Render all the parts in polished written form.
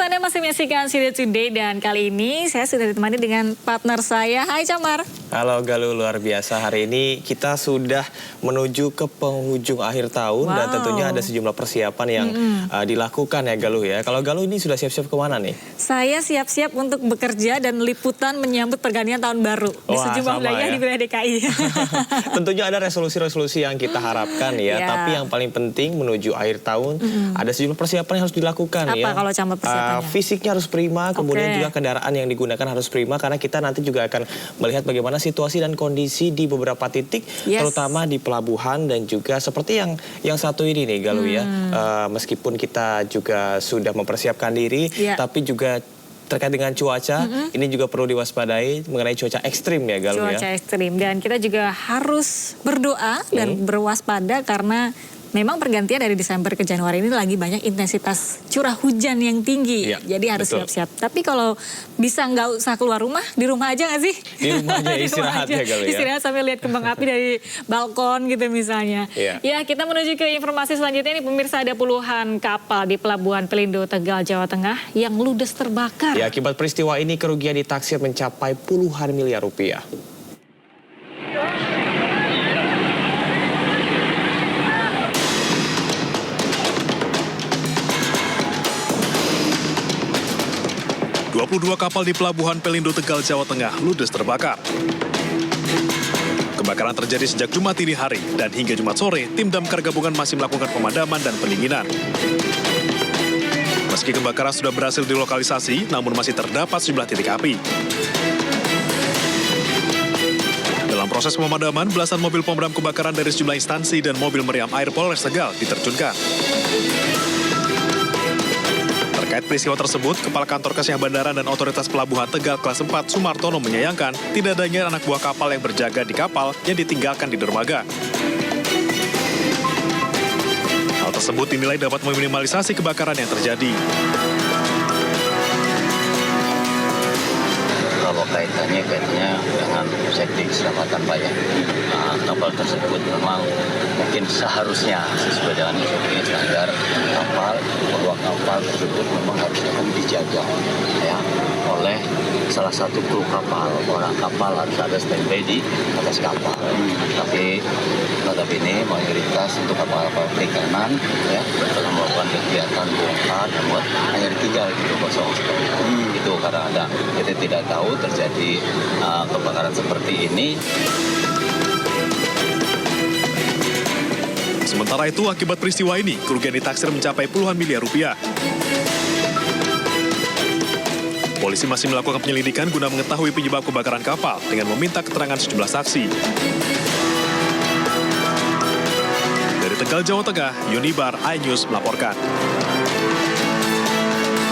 Anda masih menyaksikan City Today dan kali ini saya sudah ditemani dengan partner saya. Hai Camar. Halo Galuh, luar biasa. Hari ini kita sudah menuju ke penghujung akhir tahun dan tentunya ada sejumlah persiapan yang dilakukan ya Galuh ya. Kalau Galuh ini sudah siap-siap kemana nih? Saya siap-siap untuk bekerja dan liputan menyambut pergantian tahun baru di sejumlah wilayah di wilayah DKI. Tentunya ada resolusi-resolusi yang kita harapkan ya. Tapi yang paling penting menuju akhir tahun ada sejumlah persiapan yang harus dilakukan ya. Apa kalau Camar persiapannya? Fisiknya harus prima, kemudian juga kendaraan yang digunakan harus prima karena kita nanti juga akan melihat bagaimana situasi dan kondisi di beberapa titik, terutama di pelabuhan dan juga seperti yang satu ini nih Galuh ya. Meskipun kita juga sudah mempersiapkan diri, tapi juga terkait dengan cuaca, ini juga perlu diwaspadai mengenai cuaca ekstrim ya Galuh ya. Cuaca ekstrim dan kita juga harus berdoa dan berwaspada karena memang pergantian dari Desember ke Januari ini lagi banyak intensitas curah hujan yang tinggi. Jadi harus siap-siap. Tapi kalau bisa nggak usah keluar rumah, di rumah aja nggak sih? Di rumah aja istirahat ya Galuh ya. Istirahat sambil lihat kembang api dari balkon gitu misalnya. Ya, kita menuju ke informasi selanjutnya ini pemirsa, ada puluhan kapal di Pelabuhan Pelindo, Tegal, Jawa Tengah yang ludes terbakar. Ya, akibat peristiwa ini kerugian ditaksir mencapai puluhan miliar rupiah. Dua kapal di Pelabuhan Pelindo, Tegal, Jawa Tengah ludes terbakar. Kebakaran terjadi sejak Jumat dini hari dan hingga Jumat sore, tim damkar gabungan masih melakukan pemadaman dan pendinginan. Meski kebakaran sudah berhasil dilokalisasi, namun masih terdapat sejumlah titik api. Dalam proses pemadaman, belasan mobil pemadam kebakaran dari sejumlah instansi dan mobil meriam air Polres Tegal diterjunkan. Terkait peristiwa tersebut, Kepala Kantor Kesehatan Bandara dan Otoritas Pelabuhan Tegal kelas 4 Sumartono menyayangkan tidak adanya anak buah kapal yang berjaga di kapal yang ditinggalkan di dermaga. Hal tersebut dinilai dapat meminimalisasi kebakaran yang terjadi. Kalau kaitannya dengan safety keselamatan Pak ya. Kapal tersebut memang mungkin seharusnya sesuai dengan SOP standar bahwa kapal tersebut memang harusnya dijaga ya oleh salah satu kru kapal. Orang kapal harus ada standby di atas kapal. Tapi notabene mayoritas untuk kapal-kapal perikanan ya dalam melakukan kegiatan bongkar dan buat hanya ditinggal gitu kosong seperti itu. Itu karena kita tidak tahu terjadi kebakaran seperti ini. Sementara itu, akibat peristiwa ini, kerugian ditaksir mencapai puluhan miliar rupiah. Polisi masih melakukan penyelidikan guna mengetahui penyebab kebakaran kapal dengan meminta keterangan sejumlah saksi. Dari Tegal, Jawa Tengah, Yunibar, iNews melaporkan.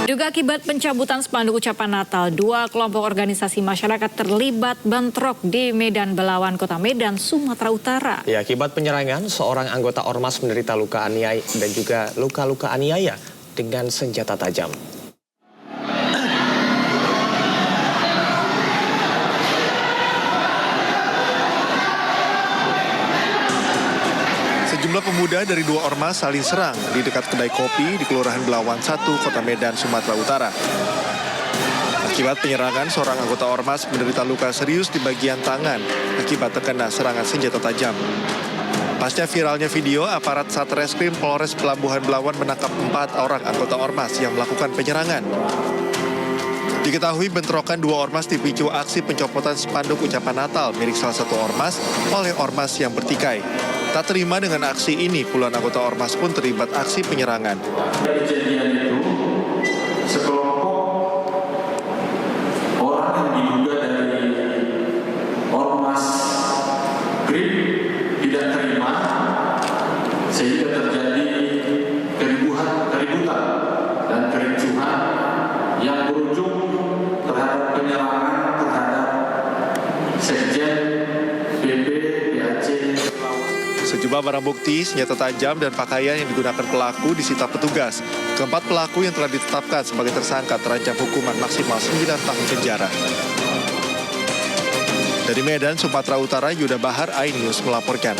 Juga akibat pencabutan spanduk ucapan Natal, dua kelompok organisasi masyarakat terlibat bentrok di Medan Belawan, Kota Medan, Sumatera Utara. Ya, akibat penyerangan, seorang anggota ormas menderita luka aniaya dan juga luka-luka aniaya dengan senjata tajam. Sejumlah pemuda dari dua ormas saling serang di dekat kedai kopi di Kelurahan Belawan 1, Kota Medan, Sumatera Utara. Akibat penyerangan, seorang anggota ormas menderita luka serius di bagian tangan akibat terkena serangan senjata tajam. Pasca viralnya video, aparat Satreskrim Polres Pelabuhan Belawan menangkap 4 orang anggota ormas yang melakukan penyerangan. Diketahui bentrokan dua ormas dipicu aksi pencopotan spanduk ucapan Natal milik salah satu ormas oleh ormas yang bertikai. Tak terima dengan aksi ini, puluhan anggota ormas pun terlibat aksi penyerangan. Kejadian itu, sekelompok orang yang diduga dari ormas GRIP tidak terima, sehingga terjadi keributan dan kericuhan yang berujung terhadap penyerangan terhadap Sekjen PP PAC. Sejumlah barang bukti, senjata tajam, dan pakaian yang digunakan pelaku disita petugas. Keempat pelaku yang telah ditetapkan sebagai tersangka terancam hukuman maksimal 9 tahun penjara. Dari Medan, Sumatera Utara, Yuda Bahar, iNews melaporkan.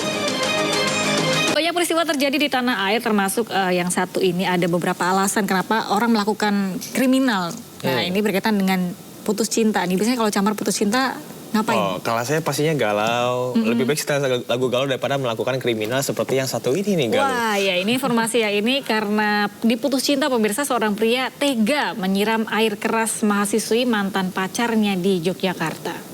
Banyak peristiwa terjadi di tanah air, termasuk yang satu ini ada beberapa alasan kenapa orang melakukan kriminal. Nah, ini berkaitan dengan putus cinta. Nih biasanya kalau Camar putus cinta ngapain? Oh, kalau saya pastinya galau. Lebih baik setelah lagu galau daripada melakukan kriminal seperti yang satu ini nih, galau. Wah, ya ini informasi ya ini karena diputus cinta pemirsa, seorang pria tega menyiram air keras mahasiswi mantan pacarnya di Yogyakarta.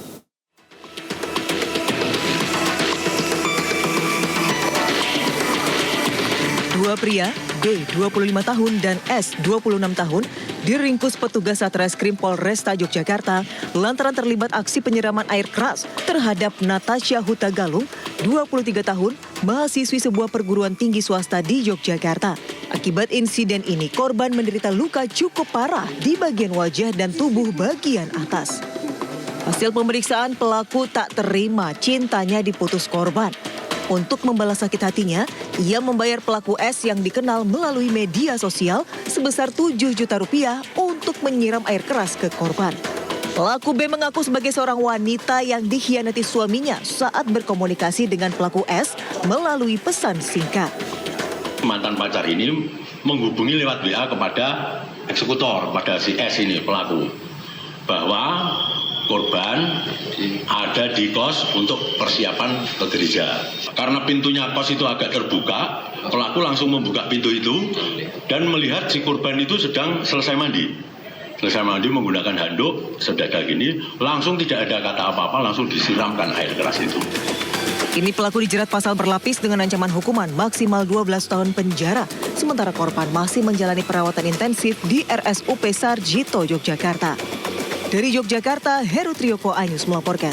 Dua pria, D 25 tahun dan S 26 tahun, diringkus petugas Satreskrim Polresta Yogyakarta lantaran terlibat aksi penyiraman air keras terhadap Natasha Hutagalung, 23 tahun, mahasiswi sebuah perguruan tinggi swasta di Yogyakarta. Akibat insiden ini, korban menderita luka cukup parah di bagian wajah dan tubuh bagian atas. Hasil pemeriksaan, pelaku tak terima cintanya diputus korban. Untuk membalas sakit hatinya, ia membayar pelaku S yang dikenal melalui media sosial sebesar 7 juta rupiah untuk menyiram air keras ke korban. Pelaku B mengaku sebagai seorang wanita yang dikhianati suaminya saat berkomunikasi dengan pelaku S melalui pesan singkat. Mantan pacar ini menghubungi lewat WA kepada eksekutor, pada si S ini pelaku, bahwa korban ada di kos untuk persiapan ke gereja. Karena pintunya kos itu agak terbuka, pelaku langsung membuka pintu itu dan melihat si korban itu sedang selesai mandi. Selesai mandi menggunakan handuk, sedada gini, langsung tidak ada kata apa-apa, langsung disiramkan air keras itu. Kini pelaku dijerat pasal berlapis dengan ancaman hukuman maksimal 12 tahun penjara. Sementara korban masih menjalani perawatan intensif di RSUP Sarjito, Yogyakarta. Dari Yogyakarta, Heru Triyoko Ainus melaporkan.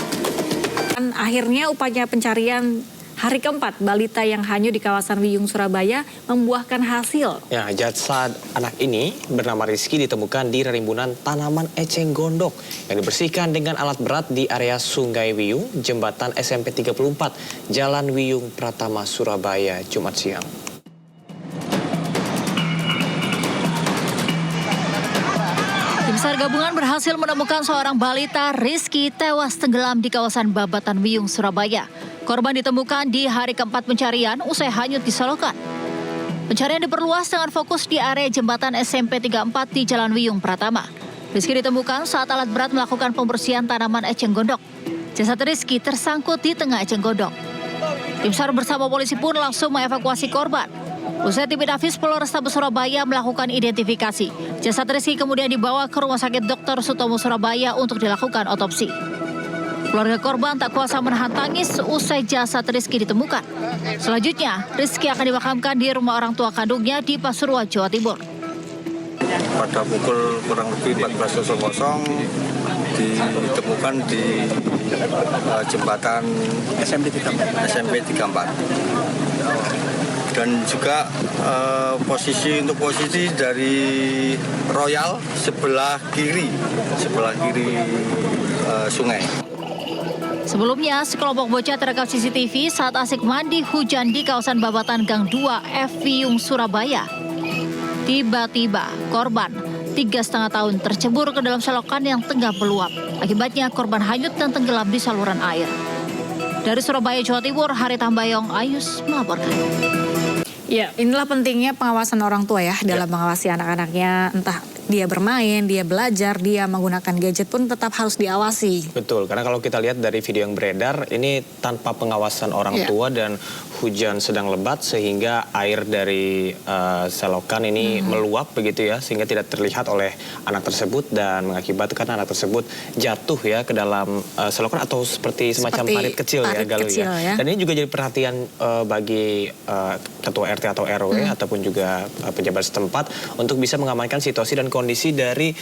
Akhirnya upaya pencarian hari keempat balita yang hanyut di kawasan Wiyung, Surabaya membuahkan hasil. Ya, jasad anak ini bernama Rizky ditemukan di rimbunan tanaman eceng gondok yang dibersihkan dengan alat berat di area Sungai Wiyung, Jembatan SMP 34, Jalan Wiyung Pratama, Surabaya, Jumat siang. Tim SAR gabungan berhasil menemukan seorang balita Rizky tewas tenggelam di kawasan Babatan Wiyung, Surabaya. Korban ditemukan di hari keempat pencarian usai hanyut di selokan. Pencarian diperluas dengan fokus di area jembatan SMP 34 di Jalan Wiyung Pratama. Rizky ditemukan saat alat berat melakukan pembersihan tanaman eceng gondok. Jasad Rizky tersangkut di tengah eceng gondok. Tim SAR bersama polisi pun langsung mengevakuasi korban. Usai tim Inafis Polrestabes Surabaya melakukan identifikasi, jasad Rizky kemudian dibawa ke Rumah Sakit Dr. Sutomo Surabaya untuk dilakukan otopsi. Keluarga korban tak kuasa menahan tangis usai jasad Rizky ditemukan. Selanjutnya, Rizky akan dimakamkan di rumah orang tua kandungnya di Pasuruan, Jawa Timur. Pada pukul kurang lebih 14.00 ditemukan di jembatan SMP 34. Dan juga posisi dari Royal sebelah kiri sungai. Sebelumnya, sekelompok bocah terekam CCTV saat asik mandi hujan di kawasan Babatan Gang 2 F Wiyung, Surabaya. Tiba-tiba korban 3,5 tahun tercebur ke dalam selokan yang tengah meluap. Akibatnya korban hanyut dan tenggelam di saluran air. Dari Surabaya, Jawa Timur, Hari Tambayong Ayus melaporkan. Ya, inilah pentingnya pengawasan orang tua ya dalam mengawasi anak-anaknya, entah dia bermain, dia belajar, dia menggunakan gadget pun tetap harus diawasi. Betul, karena kalau kita lihat dari video yang beredar, ini tanpa pengawasan orang tua dan hujan sedang lebat sehingga air dari selokan ini meluap begitu ya, sehingga tidak terlihat oleh anak tersebut dan mengakibatkan anak tersebut jatuh ya ke dalam selokan atau seperti semacam parit kecil ya, Galuh ya. Dan ini juga jadi perhatian bagi ketua RT atau RW ataupun juga pejabat setempat untuk bisa mengamankan situasi dan kondisi dari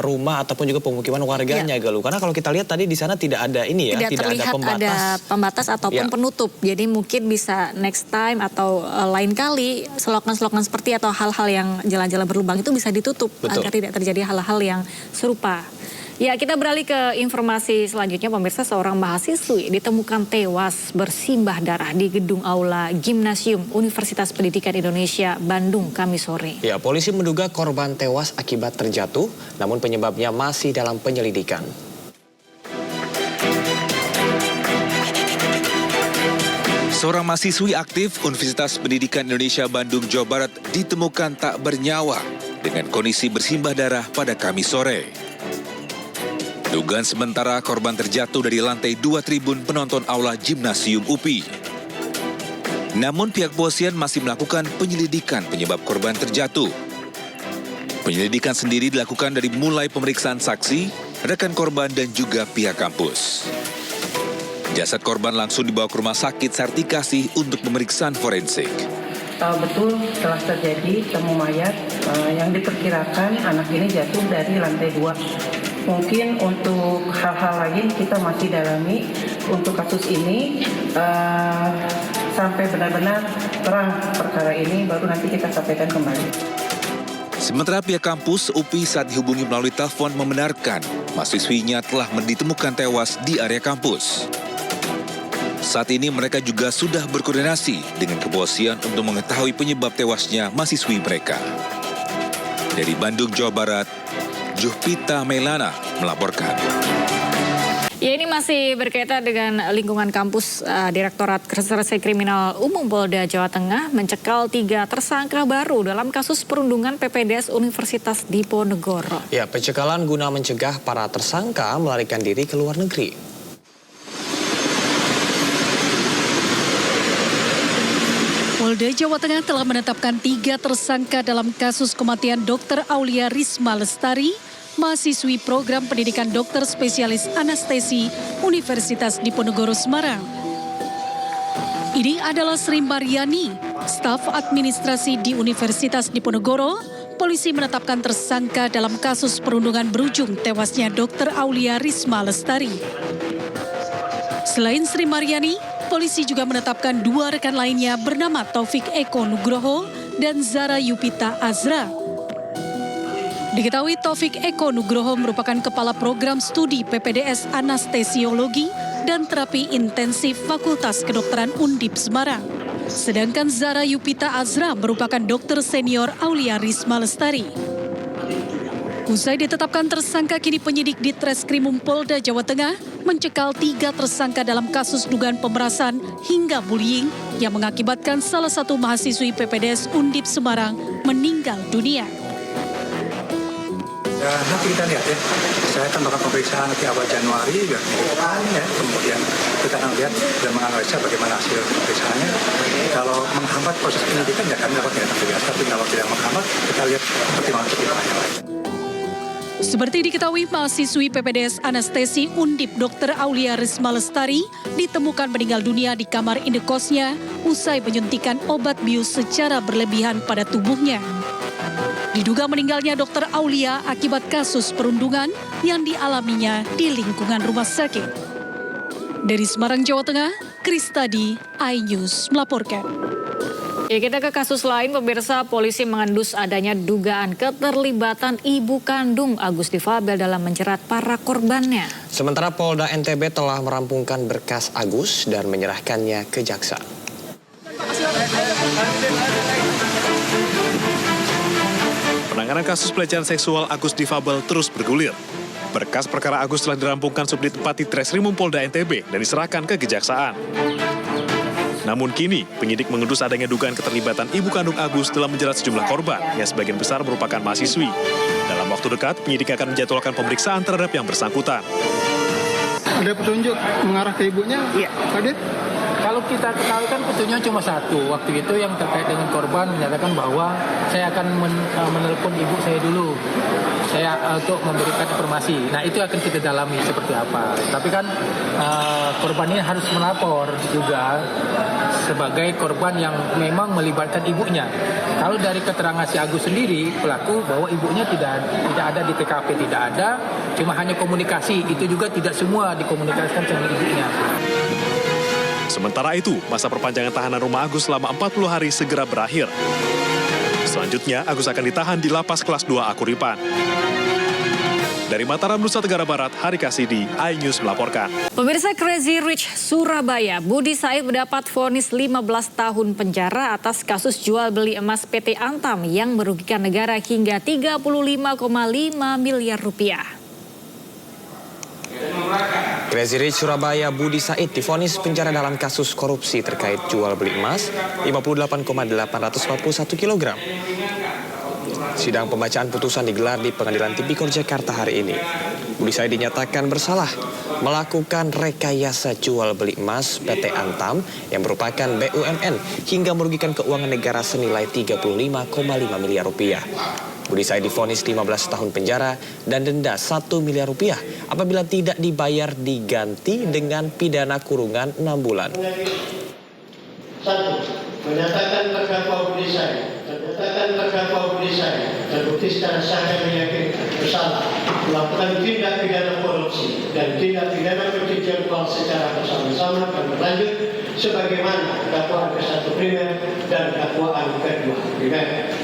rumah ataupun juga pemukiman warganya, Galuh. Karena kalau kita lihat tadi di sana tidak ada ini ya, tidak terlihat ada pembatas ataupun penutup. Jadi mungkin bisa next time atau lain kali selokan-selokan seperti atau hal-hal yang jalan-jalan berlubang itu bisa ditutup agar tidak terjadi hal-hal yang serupa. Ya, kita beralih ke informasi selanjutnya, pemirsa. Seorang mahasiswi ditemukan tewas bersimbah darah di gedung aula Gimnasium Universitas Pendidikan Indonesia, Bandung, Kamis sore. Ya, polisi menduga korban tewas akibat terjatuh, namun penyebabnya masih dalam penyelidikan. Seorang mahasiswi aktif Universitas Pendidikan Indonesia Bandung, Jawa Barat ditemukan tak bernyawa dengan kondisi bersimbah darah pada Kamis sore. Dugaan sementara korban terjatuh dari lantai 2 tribun penonton aula Gimnasium UPI. Namun pihak kepolisian masih melakukan penyelidikan penyebab korban terjatuh. Penyelidikan sendiri dilakukan dari mulai pemeriksaan saksi, rekan korban dan juga pihak kampus. Jasad korban langsung dibawa ke rumah sakit Sartikasi untuk pemeriksaan forensik. Betul telah terjadi temu mayat yang diperkirakan anak ini jatuh dari lantai 2. Mungkin untuk hal-hal lain kita masih dalami untuk kasus ini sampai benar-benar terang perkara ini baru nanti kita sampaikan kembali. Sementara pihak kampus UPI saat dihubungi melalui telepon membenarkan mahasiswinya telah ditemukan tewas di area kampus. Saat ini mereka juga sudah berkoordinasi dengan kepolisian untuk mengetahui penyebab tewasnya mahasiswi mereka. Dari Bandung, Jawa Barat, Juhpita Melana melaporkan. Ya, ini masih berkaitan dengan lingkungan kampus. Direktorat Reserse Kriminal Umum Polda Jawa Tengah mencekal 3 tersangka baru dalam kasus perundungan PPDS Universitas Diponegoro. Ya, pencekalan guna mencegah para tersangka melarikan diri ke luar negeri. Polda Jawa Tengah telah menetapkan 3 tersangka dalam kasus kematian Dr. Aulia Risma Lestari, mahasiswi program pendidikan dokter spesialis anestesi Universitas Diponegoro Semarang. Ini adalah Sri Mariani, staf administrasi di Universitas Diponegoro. Polisi menetapkan tersangka dalam kasus perundungan berujung tewasnya Dr. Aulia Risma Lestari. Selain Sri Mariani, polisi juga menetapkan 2 rekan lainnya bernama Taufik Eko Nugroho dan Zara Yupita Azra. Diketahui Taufik Eko Nugroho merupakan Kepala Program Studi PPDS Anestesiologi dan Terapi Intensif Fakultas Kedokteran Undip Semarang. Sedangkan Zara Yupita Azra merupakan dokter senior Aulia Risma Lestari. Usai ditetapkan tersangka, kini penyidik di Treskrimum Polda Jawa Tengah mencekal 3 tersangka dalam kasus dugaan pemerasan hingga bullying yang mengakibatkan salah satu mahasiswi PPDS Undip Semarang meninggal dunia. Ya, nanti kita lihat ya. Saya akan melakukan pemeriksaan nanti awal Januari biar minggu depan ya. Kemudian kita akan lihat dan menganalisa bagaimana hasil pemeriksaannya. Kalau menghambat proses penyidikan ya kami lakukan tindakan tegas. Tapi kalau tidak menghambat, kita lihat pertimbangan-pertimbangannya lain. Seperti diketahui, mahasiswi PPDS Anestesi Undip Dr. Aulia Risma Lestari ditemukan meninggal dunia di kamar indekosnya usai menyuntikan obat bius secara berlebihan pada tubuhnya. Diduga meninggalnya Dr. Aulia akibat kasus perundungan yang dialaminya di lingkungan rumah sakit. Dari Semarang, Jawa Tengah, Kristadi, iNews melaporkan. Ya, kita ke kasus lain, pemirsa. Polisi mengendus adanya dugaan keterlibatan ibu kandung Agus Difabel dalam menjerat para korbannya. Sementara Polda NTB telah merampungkan berkas Agus dan menyerahkannya ke jaksa. Penanganan kasus pelecehan seksual Agus Difabel terus bergulir. Berkas perkara Agus telah dirampungkan Subdit 4 di Treskrimum Polda NTB dan diserahkan ke Kejaksaan. Namun kini, penyidik mengendus adanya dugaan keterlibatan ibu kandung Agus dalam menjerat sejumlah korban yang sebagian besar merupakan mahasiswi. Dalam waktu dekat, penyidik akan menjadwalkan pemeriksaan terhadap yang bersangkutan. Ada petunjuk mengarah ke ibunya? Iya. Kadit? Kalau kita ketahui kan petunjuknya cuma satu. Waktu itu yang terkait dengan korban menyatakan bahwa saya akan menelpon ibu saya dulu. Saya untuk memberikan informasi. Nah, itu akan kita dalami seperti apa. Tapi kan korban ini harus melapor juga sebagai korban yang memang melibatkan ibunya. Kalau dari keterangan si Agus sendiri, pelaku, bahwa ibunya tidak ada di TKP, tidak ada, cuma hanya komunikasi. Itu juga tidak semua dikomunikasikan sama ibunya. Sementara itu, masa perpanjangan tahanan rumah Agus selama 40 hari segera berakhir. Selanjutnya, Agus akan ditahan di Lapas Kelas 2 Akuripan. Dari Mataram, Nusa Tenggara Barat, Hari Kasidi, iNews melaporkan. Pemirsa, Crazy Rich Surabaya, Budi Said mendapat vonis 15 tahun penjara atas kasus jual beli emas PT Antam yang merugikan negara hingga 35,5 miliar rupiah. Crazy Rich Surabaya Budi Said divonis penjara dalam kasus korupsi terkait jual beli emas 58,841 kg. Sidang pembacaan putusan digelar di Pengadilan Tipikor Jakarta hari ini. Budi Said dinyatakan bersalah melakukan rekayasa jual beli emas PT Antam yang merupakan BUMN hingga merugikan keuangan negara senilai 35,5 miliar rupiah. Budi Said divonis 15 tahun penjara dan denda 1 miliar rupiah apabila tidak dibayar diganti dengan pidana kurungan 6 bulan. 1. Menyatakan terdakwa Budi Said terbukti secara sah dan meyakinkan bersalah melakukan tindak pidana korupsi dan tindak pidana pencucian uang secara bersama-sama dan berlanjut sebagaimana dakwaan ke-1 primer dan dakwaan ke-2 primer.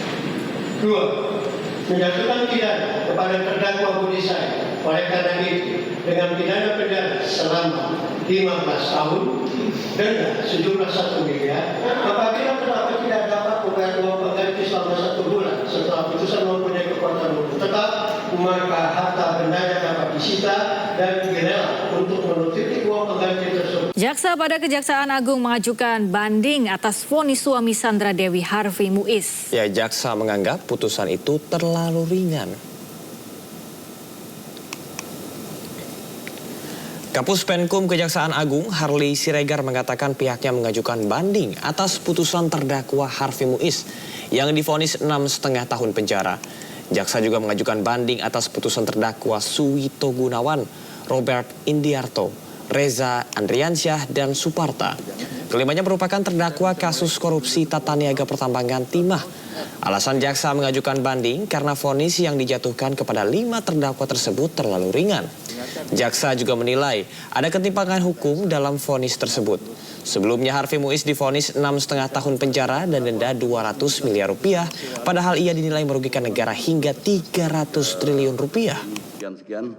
2. Menjatuhkan pidana kepada terdakwa Budi Said oleh karena itu dengan pidana penjara selama 15 tahun, denda sejumlah 1 miliar apabila terdakwa tidak dapat membayar uang pengganti selama 1 bulan setelah putusan mempunyai kekuatan hukum tetap, maka harta bendanya dapat disita dan dilelang untuk menutupi uang pengganti tersebut. Jaksa pada Kejaksaan Agung mengajukan banding atas vonis suami Sandra Dewi Harvey Muiz. Ya, jaksa menganggap putusan itu terlalu ringan. Kapus Penkum Kejaksaan Agung Harley Siregar mengatakan pihaknya mengajukan banding atas putusan terdakwa Harvey Muiz yang divonis 6,5 tahun penjara. Jaksa juga mengajukan banding atas putusan terdakwa Suwito Gunawan, Robert Indiarto, Reza Andriansyah, dan Suparta. Kelimanya merupakan terdakwa kasus korupsi tata niaga pertambangan timah. Alasan jaksa mengajukan banding karena vonis yang dijatuhkan kepada 5 terdakwa tersebut terlalu ringan. Jaksa juga menilai ada ketimpangan hukum dalam vonis tersebut. Sebelumnya Harvey Muiz divonis 6,5 tahun penjara dan denda 200 miliar rupiah, padahal ia dinilai merugikan negara hingga 300 triliun rupiah. Sekian.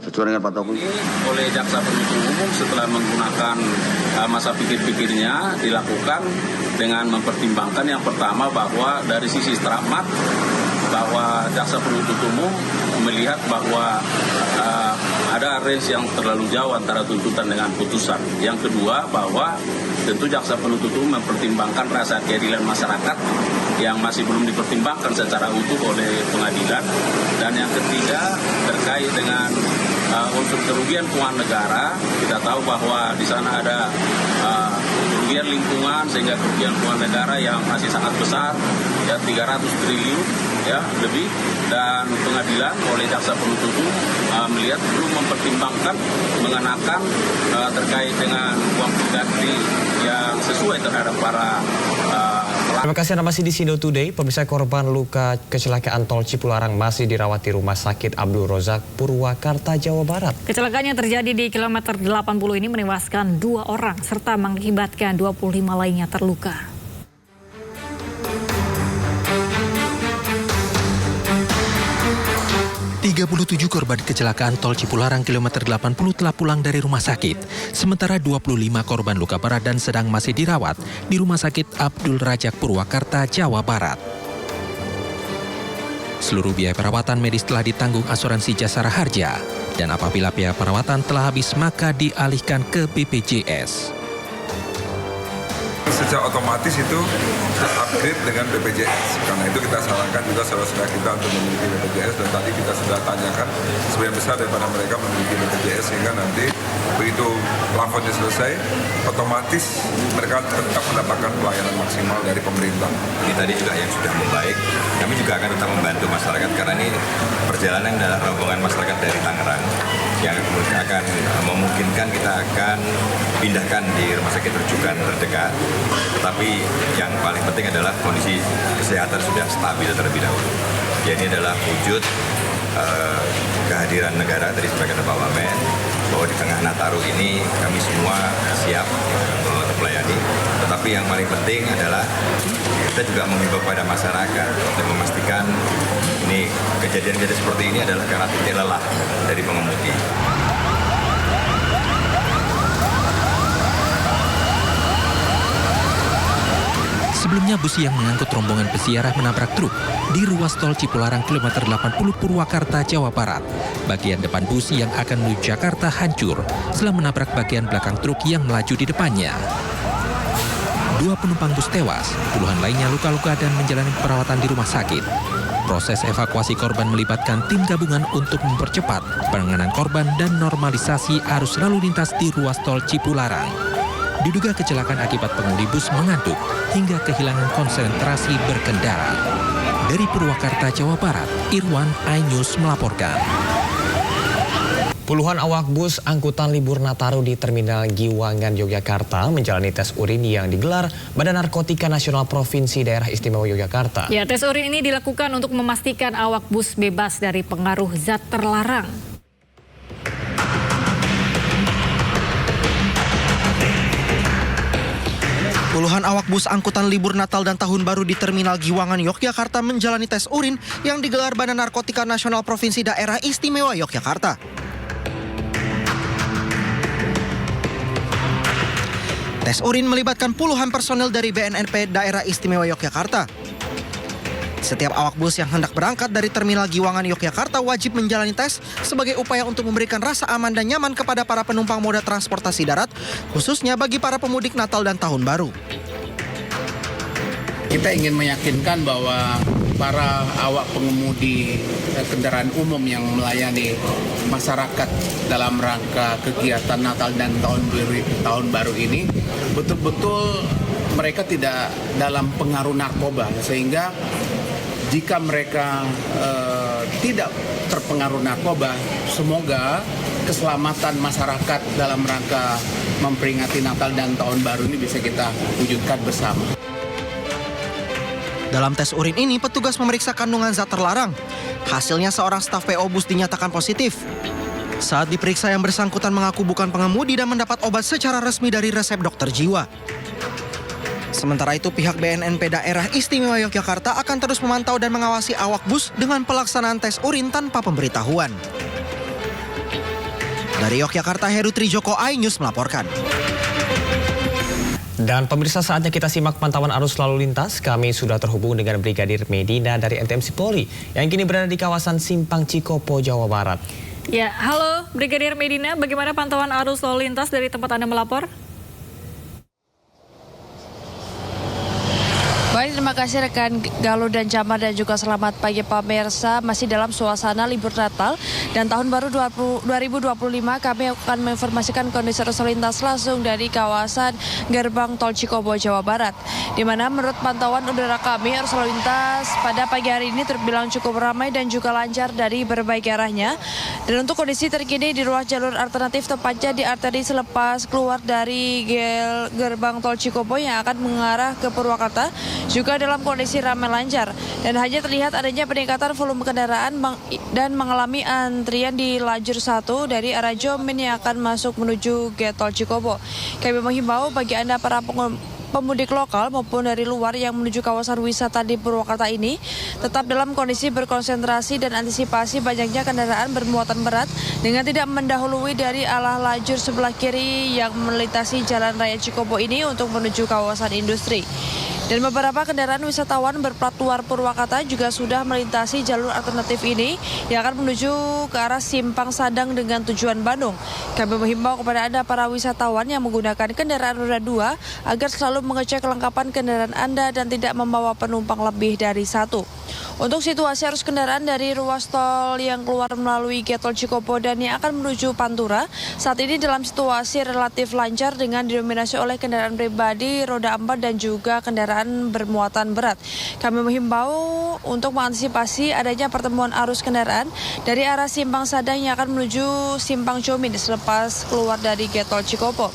Sesuai dengan patokul. Oleh jaksa penuntut umum setelah menggunakan masa pikir-pikirnya dilakukan dengan mempertimbangkan yang pertama bahwa dari sisi stramat bahwa jaksa penuntut umum melihat bahwa ada range yang terlalu jauh antara tuntutan dengan putusan. Yang kedua bahwa tentu jaksa penuntut umum mempertimbangkan rasa keadilan masyarakat yang masih belum dipertimbangkan secara utuh oleh pengadilan. Dan yang ketiga terkait dengan unsur kerugian keuangan negara. Kita tahu bahwa di sana ada kerugian lingkungan sehingga kerugian keuangan negara yang masih sangat besar, ya 300 triliun ya lebih, dan pengadilan oleh jaksa penuntut umum melihat belum mempertimbangkan mengenakan terkait dengan uang pengganti yang sesuai terhadap para Terima kasih Anda masih di Sindo Today. Pemirsa, korban luka kecelakaan tol Cipularang masih dirawat di Rumah Sakit Abdul Rozak Purwakarta, Jawa Barat. Kecelakaan yang terjadi di kilometer 80 ini menewaskan 2 orang serta mengakibatkan 25 lainnya terluka. ...37 korban kecelakaan tol Cipularang kilometer 80 telah pulang dari rumah sakit. Sementara 25 korban luka berat dan sedang masih dirawat di Rumah Sakit Abdul Razak Purwakarta, Jawa Barat. Seluruh biaya perawatan medis telah ditanggung asuransi Jasara Harja. Dan apabila biaya perawatan telah habis maka dialihkan ke BPJS. Secara otomatis itu upgrade dengan BPJS. Karena itu kita sarankan juga saudara-saudara kita untuk memiliki BPJS, dan tadi kita sudah tanyakan sebagian besar daripada mereka memiliki BPJS, sehingga nanti begitu plafonnya selesai, otomatis mereka tetap mendapatkan pelayanan maksimal dari pemerintah. Ini tadi juga yang sudah membaik, kami juga akan tetap membantu masyarakat karena ini perjalanan adalah rombongan masyarakat dari Tangerang yang kemudian akan memungkinkan kita akan pindahkan di rumah sakit rujukan terdekat. Tetapi yang paling penting adalah kondisi kesehatan sudah stabil terlebih dahulu. Jadi ini adalah wujud kehadiran negara dari sebagai Pak Wamen bahwa di tengah Nataru ini kami semua siap untuk melayani. Tetapi yang paling penting adalah kita juga mengimbau pada masyarakat untuk memastikan ini kejadian-kejadian seperti ini adalah karena titik lelah dari pengemudi. Sebelumnya bus yang mengangkut rombongan peziarah menabrak truk di ruas tol Cipularang kilometer 80 Purwakarta, Jawa Barat. Bagian depan bus yang akan menuju Jakarta hancur setelah menabrak bagian belakang truk yang melaju di depannya. 2 penumpang bus tewas, puluhan lainnya luka-luka dan menjalani perawatan di rumah sakit. Proses evakuasi korban melibatkan tim gabungan untuk mempercepat penanganan korban dan normalisasi arus lalu lintas di ruas tol Cipularang. Diduga kecelakaan akibat pengemudi bus mengantuk hingga kehilangan konsentrasi berkendara. Dari Purwakarta, Jawa Barat, Irwan, iNews melaporkan. Puluhan awak bus angkutan libur Nataru di Terminal Giwangan, Yogyakarta menjalani tes urin yang digelar Badan Narkotika Nasional Provinsi Daerah Istimewa Yogyakarta. Ya, tes urin ini dilakukan untuk memastikan awak bus bebas dari pengaruh zat terlarang. Puluhan awak bus angkutan libur Natal dan Tahun Baru di Terminal Giwangan, Yogyakarta menjalani tes urin yang digelar Badan Narkotika Nasional Provinsi Daerah Istimewa Yogyakarta. Tes urin melibatkan puluhan personel dari BNNP Daerah Istimewa Yogyakarta. Setiap awak bus yang hendak berangkat dari Terminal Giwangan, Yogyakarta wajib menjalani tes sebagai upaya untuk memberikan rasa aman dan nyaman kepada para penumpang moda transportasi darat, khususnya bagi para pemudik Natal dan Tahun Baru. Kita ingin meyakinkan bahwa para awak pengemudi kendaraan umum yang melayani masyarakat dalam rangka kegiatan Natal dan Tahun Baru ini betul-betul mereka tidak dalam pengaruh narkoba, sehingga jika mereka tidak terpengaruh narkoba, semoga keselamatan masyarakat dalam rangka memperingati Natal dan Tahun Baru ini bisa kita wujudkan bersama. Dalam tes urin ini, petugas memeriksa kandungan zat terlarang. Hasilnya seorang staf PO bus dinyatakan positif. Saat diperiksa, yang bersangkutan mengaku bukan pengemudi dan mendapat obat secara resmi dari resep dokter jiwa. Sementara itu, pihak BNNP Daerah Istimewa Yogyakarta akan terus memantau dan mengawasi awak bus dengan pelaksanaan tes urin tanpa pemberitahuan. Dari Yogyakarta, Heru Trijoko, iNews melaporkan. Dan pemirsa, saatnya kita simak pantauan arus lalu lintas. Kami sudah terhubung dengan Brigadir Medina dari NTMC Polri yang kini berada di kawasan Simpang Cikopo, Jawa Barat. Ya, halo Brigadir Medina, bagaimana pantauan arus lalu lintas dari tempat Anda melapor? Baik, terima kasih rekan Galuh dan Jamar dan juga selamat pagi pemirsa. Masih dalam suasana libur Natal dan Tahun Baru 2025, kami akan menginformasikan kondisi arus lalu lintas langsung dari kawasan Gerbang Tol Cikopo, Jawa Barat. Di mana menurut pantauan udara kami, arus lalu lintas pada pagi hari ini terbilang cukup ramai dan juga lancar dari berbagai arahnya. Dan untuk kondisi terkini di ruas jalur alternatif, tepatnya di arteri selepas keluar dari Gerbang Tol Cikopo yang akan mengarah ke Purwakarta, juga dalam kondisi ramai lancar dan hanya terlihat adanya peningkatan volume kendaraan dan mengalami antrian di lajur 1 dari arah Jomin yang akan masuk menuju Tol Cikopo. Kami menghimbau bagi Anda para pemudik lokal maupun dari luar yang menuju kawasan wisata di Purwakarta ini tetap dalam kondisi berkonsentrasi dan antisipasi banyaknya kendaraan bermuatan berat dengan tidak mendahului dari arah lajur sebelah kiri yang melintasi Jalan Raya Cikopo ini untuk menuju kawasan industri. Dan beberapa kendaraan wisatawan berplat luar Purwakarta juga sudah melintasi jalur alternatif ini yang akan menuju ke arah Simpang Sadang dengan tujuan Bandung. Kami menghimbau kepada Anda para wisatawan yang menggunakan kendaraan roda 2 agar selalu mengecek kelengkapan kendaraan Anda dan tidak membawa penumpang lebih dari 1. Untuk situasi arus kendaraan dari ruas tol yang keluar melalui Tol Cikopo dan yang akan menuju Pantura, saat ini dalam situasi relatif lancar dengan didominasi oleh kendaraan pribadi, roda 4 dan juga kendaraan bermuatan berat. Kami menghimbau untuk mengantisipasi adanya pertemuan arus kendaraan dari arah Simpang Sadang yang akan menuju Simpang Jomin selepas keluar dari Tol Cikopo.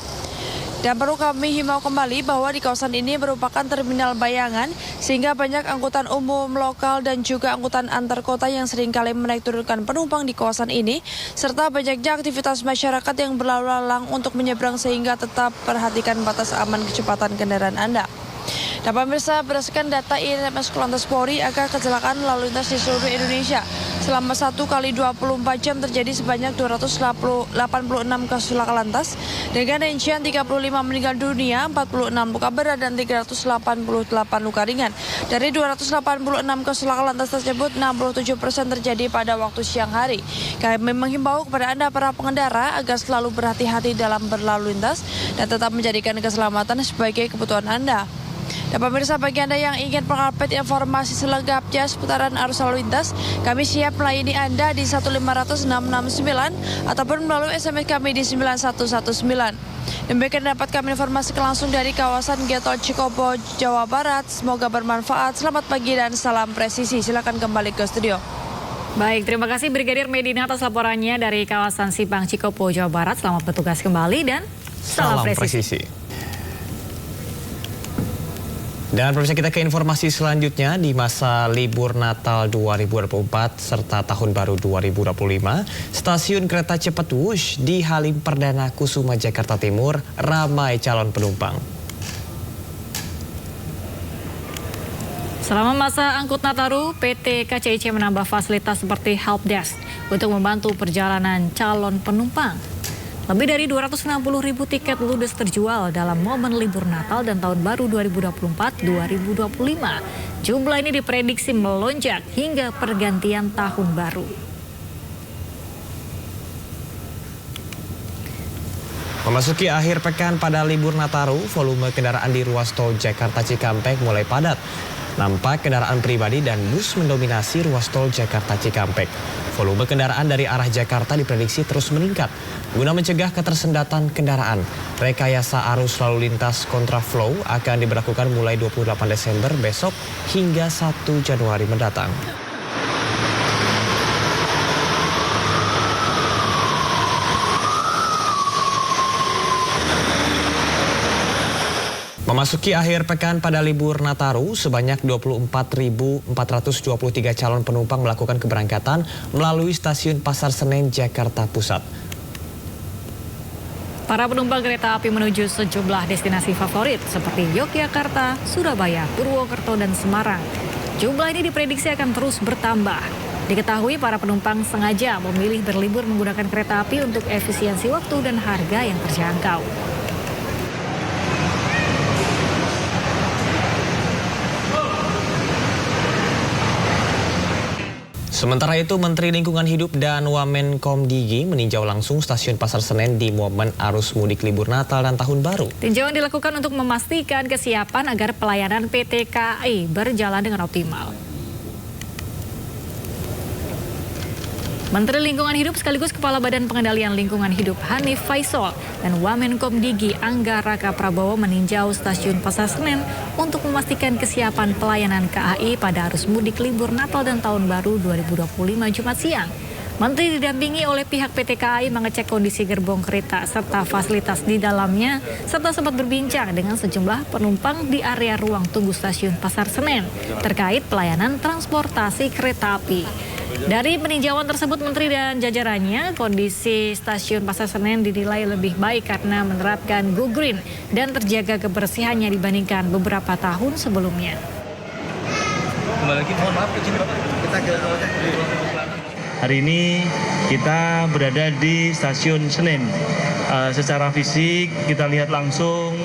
Dan perlu kami himbau kembali bahwa di kawasan ini merupakan terminal bayangan sehingga banyak angkutan umum lokal dan juga angkutan antar kota yang seringkali menaik turunkan penumpang di kawasan ini serta banyaknya aktivitas masyarakat yang berlalu lalang untuk menyeberang sehingga tetap perhatikan batas aman kecepatan kendaraan Anda. Dan pemirsa, berdasarkan data INMS Korlantas Polri, angka kecelakaan lalu lintas di seluruh Indonesia selama 1 kali 24 jam terjadi sebanyak 286 kasus laka lantas dengan rincian 35 meninggal dunia, 46 luka berat dan 388 luka ringan. Dari 286 kasus laka lantas tersebut, 67% terjadi pada waktu siang hari. Kami menghimbau kepada Anda para pengendara agar selalu berhati-hati dalam berlalu lintas dan tetap menjadikan keselamatan sebagai kebutuhan Anda. Dan pemirsa, bagi Anda yang ingin mengupdate informasi selengkapnya seputaran arus lalu lintas, kami siap melayani Anda di 1500669 ataupun melalui SMS kami di 9119. Demikian dapat kami informasikan langsung dari kawasan Getol Cikopo, Jawa Barat. Semoga bermanfaat. Selamat pagi dan salam presisi. Silakan kembali ke studio. Baik, terima kasih Brigadir Medina atas laporannya dari kawasan Simpang Cikopo, Jawa Barat. Selamat bertugas kembali dan salam presisi. Dan pemirsa, kita ke informasi selanjutnya. Di masa libur Natal 2024 serta Tahun Baru 2025, stasiun kereta cepat Wush di Halim Perdana Kusuma, Jakarta Timur ramai calon penumpang. Selama masa angkut Nataru, PT KCIC menambah fasilitas seperti helpdesk untuk membantu perjalanan calon penumpang. Lebih dari 260.000 tiket ludes terjual dalam momen libur Natal dan Tahun Baru 2024-2025. Jumlah ini diprediksi melonjak hingga pergantian Tahun Baru. Memasuki akhir pekan pada libur Nataru, volume kendaraan di ruas tol Jakarta Cikampek mulai padat. Nampak kendaraan pribadi dan bus mendominasi ruas tol Jakarta Cikampek. Volume kendaraan dari arah Jakarta diprediksi terus meningkat. Guna mencegah ketersendatan kendaraan, rekayasa arus lalu lintas kontraflow akan diberlakukan mulai 28 Desember besok hingga 1 Januari mendatang. Memasuki akhir pekan pada libur Nataru, sebanyak 24.423 calon penumpang melakukan keberangkatan melalui stasiun Pasar Senen, Jakarta Pusat. Para penumpang kereta api menuju sejumlah destinasi favorit seperti Yogyakarta, Surabaya, Purwokerto, dan Semarang. Jumlah ini diprediksi akan terus bertambah. Diketahui para penumpang sengaja memilih berlibur menggunakan kereta api untuk efisiensi waktu dan harga yang terjangkau. Sementara itu, Menteri Lingkungan Hidup dan Wamenkomdigi meninjau langsung stasiun Pasar Senen di momen arus mudik libur Natal dan Tahun Baru. Tinjauan dilakukan untuk memastikan kesiapan agar pelayanan PT KAI berjalan dengan optimal. Menteri Lingkungan Hidup sekaligus Kepala Badan Pengendalian Lingkungan Hidup Hanif Faisal dan Wamenkomdigi Angga Raka Prabowo meninjau stasiun Pasar Senen untuk memastikan kesiapan pelayanan KAI pada arus mudik libur Natal dan Tahun Baru 2025 Jumat siang. Menteri didampingi oleh pihak PT KAI mengecek kondisi gerbong kereta serta fasilitas di dalamnya, serta sempat berbincang dengan sejumlah penumpang di area ruang tunggu stasiun Pasar Senen terkait pelayanan transportasi kereta api. Dari peninjauan tersebut, Menteri dan jajarannya, kondisi stasiun Pasar Senen dinilai lebih baik karena menerapkan Go Green dan terjaga kebersihannya dibandingkan beberapa tahun sebelumnya. Kembali lagi, mohon maaf izin Bapak. Kita ke hari ini kita berada di stasiun Senen. Secara fisik kita lihat langsung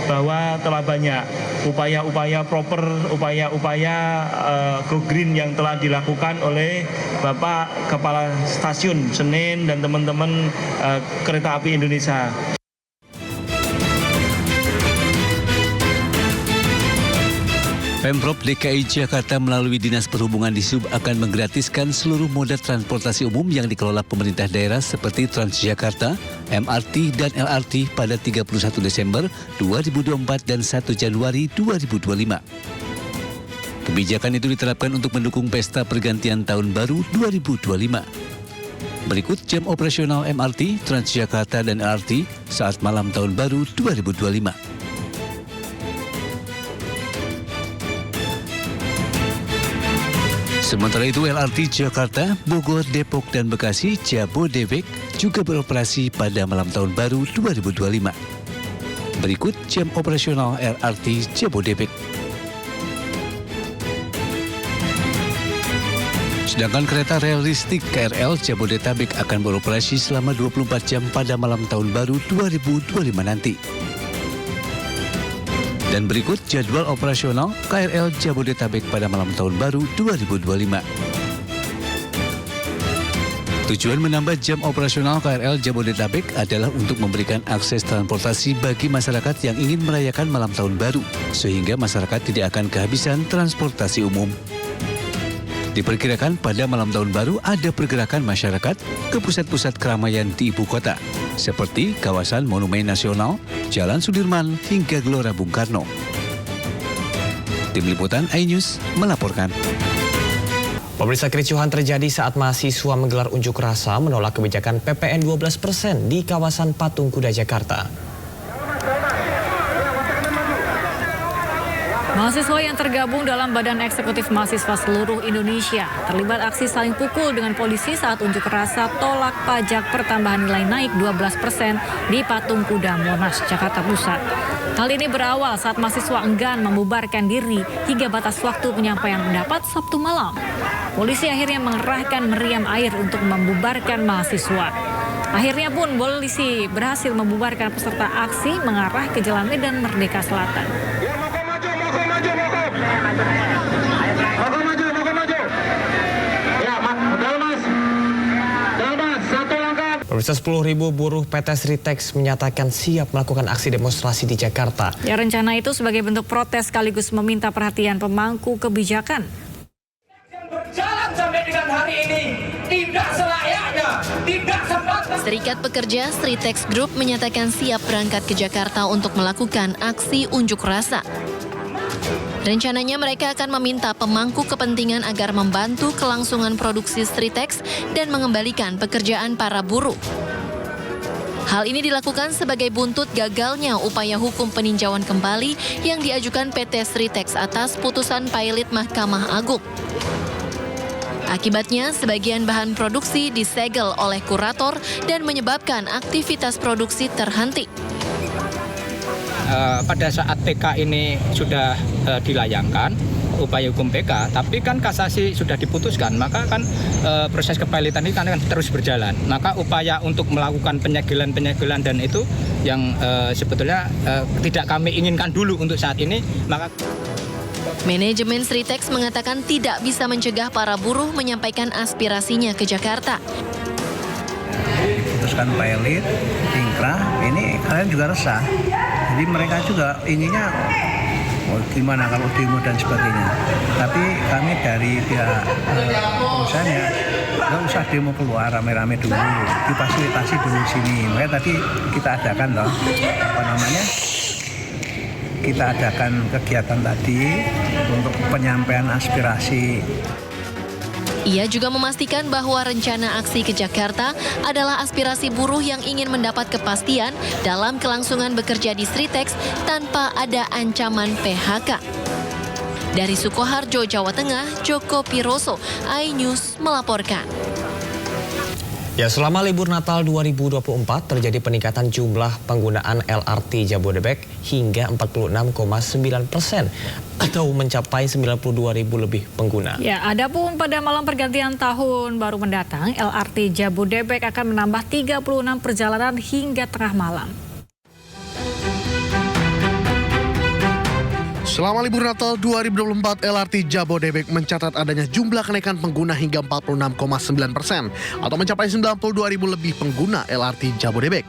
bahwa telah banyak upaya-upaya proper, upaya-upaya Go Green yang telah dilakukan oleh Bapak Kepala Stasiun Senen dan teman-teman Kereta Api Indonesia. Pemprov DKI Jakarta melalui Dinas Perhubungan Dishub akan menggratiskan seluruh moda transportasi umum yang dikelola pemerintah daerah seperti Transjakarta, MRT, dan LRT pada 31 Desember 2024 dan 1 Januari 2025. Kebijakan itu diterapkan untuk mendukung pesta pergantian tahun baru 2025. Berikut jam operasional MRT, Transjakarta, dan LRT saat malam tahun baru 2025. Sementara itu, LRT Jakarta, Bogor, Depok, dan Bekasi, Jabodebek juga beroperasi pada malam tahun baru 2025. Berikut jam operasional LRT Jabodebek. Sedangkan kereta rel listrik KRL Jabodetabek akan beroperasi selama 24 jam pada malam tahun baru 2025 nanti. Dan berikut jadwal operasional KRL Jabodetabek pada malam tahun baru 2025. Tujuan menambah jam operasional KRL Jabodetabek adalah untuk memberikan akses transportasi bagi masyarakat yang ingin merayakan malam tahun baru, sehingga masyarakat tidak akan kehabisan transportasi umum. Diperkirakan pada malam tahun baru ada pergerakan masyarakat ke pusat-pusat keramaian di ibu kota, seperti kawasan Monumen Nasional, Jalan Sudirman, hingga Gelora Bung Karno. Tim Liputan iNews melaporkan. Pemirsa, kericuhan terjadi saat mahasiswa menggelar unjuk rasa menolak kebijakan PPN 12% di kawasan Patung Kuda, Jakarta. Mahasiswa yang tergabung dalam Badan Eksekutif Mahasiswa Seluruh Indonesia terlibat aksi saling pukul dengan polisi saat unjuk rasa tolak pajak pertambahan nilai naik 12% di Patung Kuda Monas, Jakarta Pusat. Hal ini berawal saat mahasiswa enggan membubarkan diri hingga batas waktu penyampaian pendapat Sabtu malam. Polisi akhirnya mengerahkan meriam air untuk membubarkan mahasiswa. Akhirnya pun polisi berhasil membubarkan peserta aksi mengarah ke Jalan Medan Merdeka Selatan. Pemirsa, 10.000 buruh PT Sritex menyatakan siap melakukan aksi demonstrasi di Jakarta. Ya, rencana itu sebagai bentuk protes sekaligus meminta perhatian pemangku kebijakan. Yang berjalan sampai dengan hari ini tidak selayaknya, tidak sepatutnya. Serikat Pekerja Sritex Group menyatakan siap berangkat ke Jakarta untuk melakukan aksi unjuk rasa. Rencananya mereka akan meminta pemangku kepentingan agar membantu kelangsungan produksi Sritex dan mengembalikan pekerjaan para buruh. Hal ini dilakukan sebagai buntut gagalnya upaya hukum peninjauan kembali yang diajukan PT Sritex atas putusan pailit Mahkamah Agung. Akibatnya, sebagian bahan produksi disegel oleh kurator dan menyebabkan aktivitas produksi terhenti. Pada saat PK ini sudah dilayangkan upaya hukum PK, tapi kan kasasi sudah diputuskan, maka kan proses kepailitan ini kan terus berjalan. Maka upaya untuk melakukan penyegelan dan itu yang sebetulnya tidak kami inginkan dulu untuk saat ini, maka Manajemen Sritex mengatakan tidak bisa mencegah para buruh menyampaikan aspirasinya ke Jakarta. Diputuskan pailit, ingkrah, ini kalian juga resah. Jadi mereka juga inginnya gimana kalau demo dan sebagainya. Tapi kami dari pihak perusahaannya nggak usah demo keluar rame-rame dulu, difasilitasi dulu sini. Makanya tadi kita adakan loh, kita adakan kegiatan tadi untuk penyampaian aspirasi. Ia juga memastikan bahwa rencana aksi ke Jakarta adalah aspirasi buruh yang ingin mendapat kepastian dalam kelangsungan bekerja di Sritex tanpa ada ancaman PHK. Dari Sukoharjo, Jawa Tengah, Joko Piroso, iNews melaporkan. Ya, selama libur Natal 2024 terjadi peningkatan jumlah penggunaan LRT Jabodebek hingga 46,9% atau mencapai 92.000 lebih pengguna. Ya, adapun pada malam pergantian tahun baru mendatang, LRT Jabodebek akan menambah 36 perjalanan hingga tengah malam. Selama libur Natal 2024, LRT Jabodebek mencatat adanya jumlah kenaikan pengguna hingga 46,9% atau mencapai 92.000 lebih pengguna LRT Jabodebek.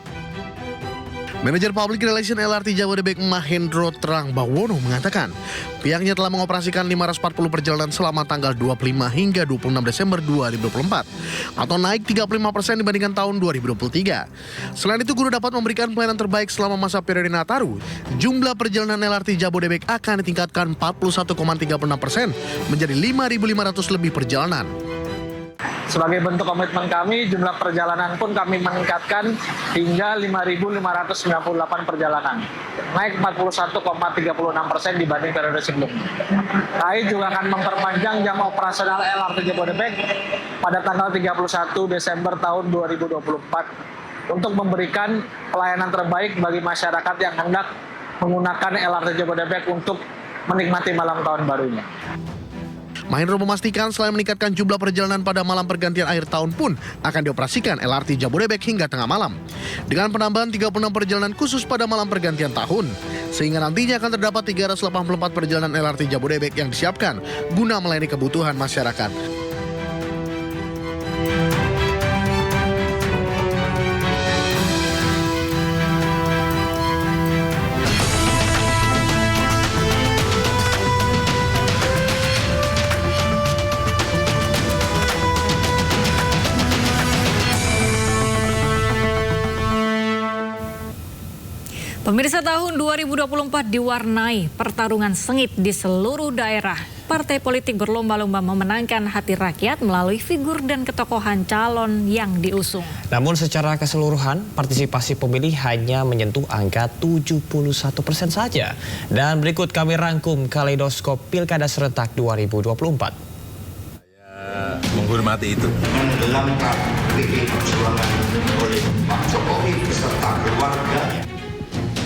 Manajer Public Relation LRT Jabodebek Mahendro Terang Bawono mengatakan pihaknya telah mengoperasikan 540 perjalanan selama tanggal 25 hingga 26 Desember 2024 atau naik 35% dibandingkan tahun 2023. Selain itu, guna dapat memberikan pelayanan terbaik selama masa periode Nataru, jumlah perjalanan LRT Jabodebek akan ditingkatkan 41,36% menjadi 5.500 lebih perjalanan. Sebagai bentuk komitmen kami, jumlah perjalanan pun kami meningkatkan hingga 5.598 perjalanan, naik 41,36% dibanding periode sebelumnya. KAI juga akan memperpanjang jam operasional LRT Jabodebek pada tanggal 31 Desember tahun 2024 untuk memberikan pelayanan terbaik bagi masyarakat yang hendak menggunakan LRT Jabodebek untuk menikmati malam tahun barunya. Mahendro memastikan selain meningkatkan jumlah perjalanan pada malam pergantian akhir tahun pun akan dioperasikan LRT Jabodebek hingga tengah malam. Dengan penambahan 36 perjalanan khusus pada malam pergantian tahun, sehingga nantinya akan terdapat 384 perjalanan LRT Jabodebek yang disiapkan guna melayani kebutuhan masyarakat. Pemirsa, tahun 2024 diwarnai pertarungan sengit di seluruh daerah. Partai politik berlomba-lomba memenangkan hati rakyat melalui figur dan ketokohan calon yang diusung. Namun secara keseluruhan, partisipasi pemilih hanya menyentuh angka 71% saja. Dan berikut kami rangkum kaleidoskop Pilkada Serentak 2024. Saya menghormati itu. Menenggelamkan PDI Perjuangan oleh Pak Jokowi beserta keluarganya.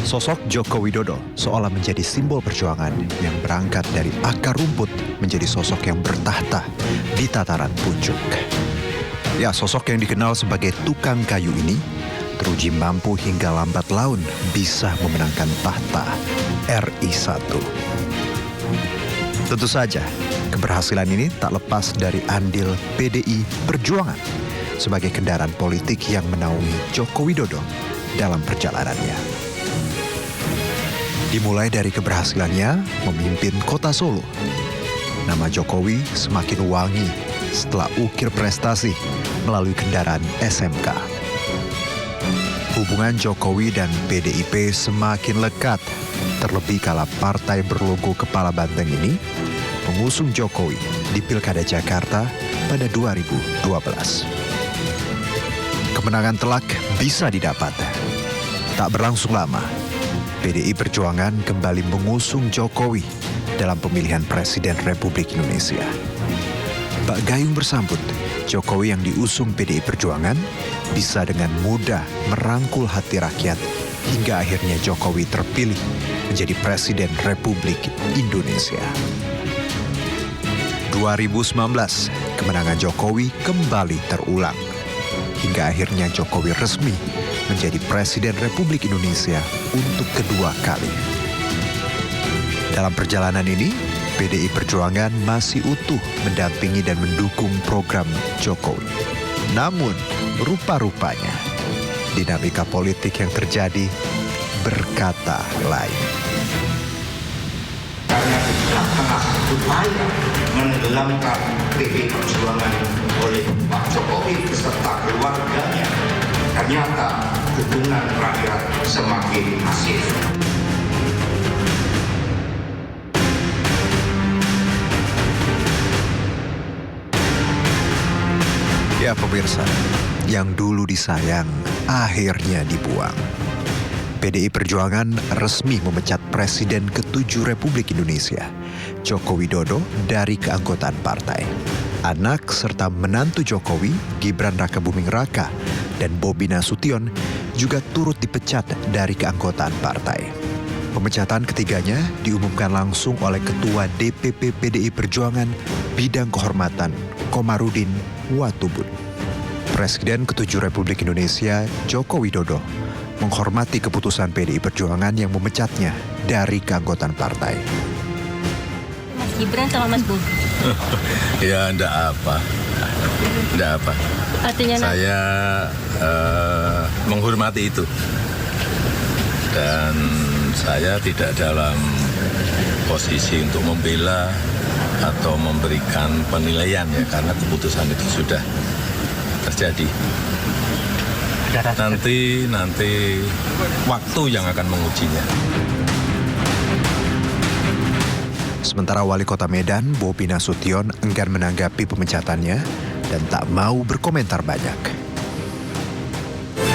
Sosok Joko Widodo seolah menjadi simbol perjuangan yang berangkat dari akar rumput menjadi sosok yang bertahta di tataran puncak. Ya, sosok yang dikenal sebagai tukang kayu ini teruji mampu hingga lambat laun bisa memenangkan tahta RI 1. Tentu saja, keberhasilan ini tak lepas dari andil PDI Perjuangan sebagai kendaraan politik yang menaungi Joko Widodo dalam perjalanannya. Dimulai dari keberhasilannya memimpin kota Solo, nama Jokowi semakin wangi setelah ukir prestasi melalui kendaraan SMK. Hubungan Jokowi dan PDIP semakin lekat, terlebih kala partai berlogo kepala banteng ini mengusung Jokowi di Pilkada Jakarta pada 2012. Kemenangan telak bisa didapat. Tak berlangsung lama, PDI Perjuangan kembali mengusung Jokowi dalam pemilihan Presiden Republik Indonesia. Bak gayung bersambut, Jokowi yang diusung PDI Perjuangan bisa dengan mudah merangkul hati rakyat hingga akhirnya Jokowi terpilih menjadi Presiden Republik Indonesia. 2019, kemenangan Jokowi kembali terulang. Hingga akhirnya Jokowi resmi menjadi Presiden Republik Indonesia untuk kedua kali. Dalam perjalanan ini, PDI Perjuangan masih utuh mendampingi dan mendukung program Jokowi. Namun, rupa-rupanya, dinamika politik yang terjadi berkata lain. Karena tengah upaya menenggelamkan PDI Perjuangan oleh Pak Jokowi beserta keluarganya, ternyata dukungan rakyat semakin masif. Ya pemirsa, yang dulu disayang akhirnya dibuang. PDI Perjuangan resmi memecat Presiden ke-7 Republik Indonesia, Joko Widodo, dari keanggotaan partai. Anak serta menantu Jokowi, Gibran Rakabuming Raka, dan Bobi Nasution juga turut dipecat dari keanggotaan partai. Pemecatan ketiganya diumumkan langsung oleh Ketua DPP PDI Perjuangan Bidang Kehormatan Komarudin Watubun. Presiden ke-7 Republik Indonesia Joko Widodo menghormati keputusan PDI Perjuangan yang memecatnya dari keanggotaan partai. Mas Gibran sama Mas Bobi. Ya, enggak apa. Artinya saya menghormati itu. Dan saya tidak dalam posisi untuk membela atau memberikan penilaian ya, karena keputusan itu sudah terjadi. Nanti waktu yang akan mengujinya. Sementara Wali Kota Medan, Bobi Nasution, enggan menanggapi pemecatannya dan tak mau berkomentar banyak.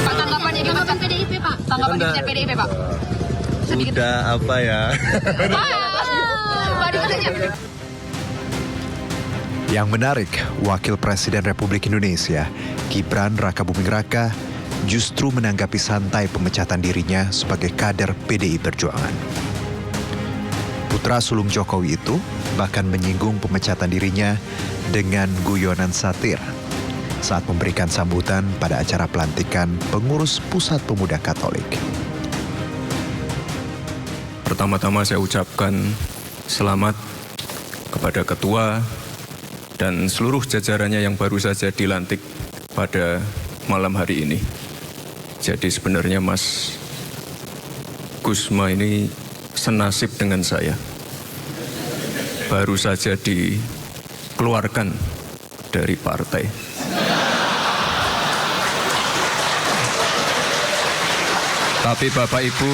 Pak, tanggapannya gimana PDIP, Pak? Tanggapan dari PDIP, Pak? Sedikit. Udah apa ya? Yang menarik, Wakil Presiden Republik Indonesia, Gibran Rakabuming Raka, justru menanggapi santai pemecatan dirinya sebagai kader PDI Perjuangan. Putra sulung Jokowi itu bahkan menyinggung pemecatan dirinya dengan guyonan satir saat memberikan sambutan pada acara pelantikan pengurus Pusat Pemuda Katolik. Pertama-tama saya ucapkan selamat kepada ketua dan seluruh jajarannya yang baru saja dilantik pada malam hari ini. Jadi sebenarnya Mas Gusma ini senasib dengan saya. Baru saja dikeluarkan dari partai. Tapi Bapak Ibu,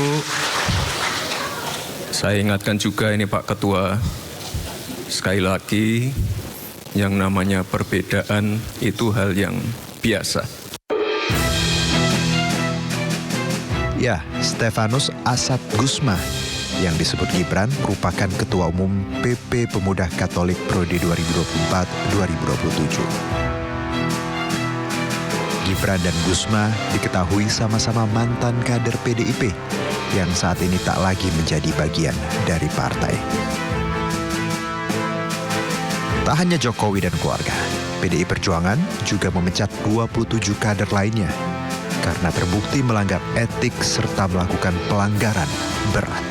saya ingatkan juga ini Pak Ketua, sekali lagi yang namanya perbedaan itu hal yang biasa. Ya, Stefanus Asad Gusma yang disebut Gibran merupakan Ketua Umum PP Pemuda Katolik Prodi 2024-2027. Gibran dan Gusma diketahui sama-sama mantan kader PDIP yang saat ini tak lagi menjadi bagian dari partai. Tak hanya Jokowi dan keluarga, PDI Perjuangan juga memecat 27 kader lainnya karena terbukti melanggar etik serta melakukan pelanggaran berat.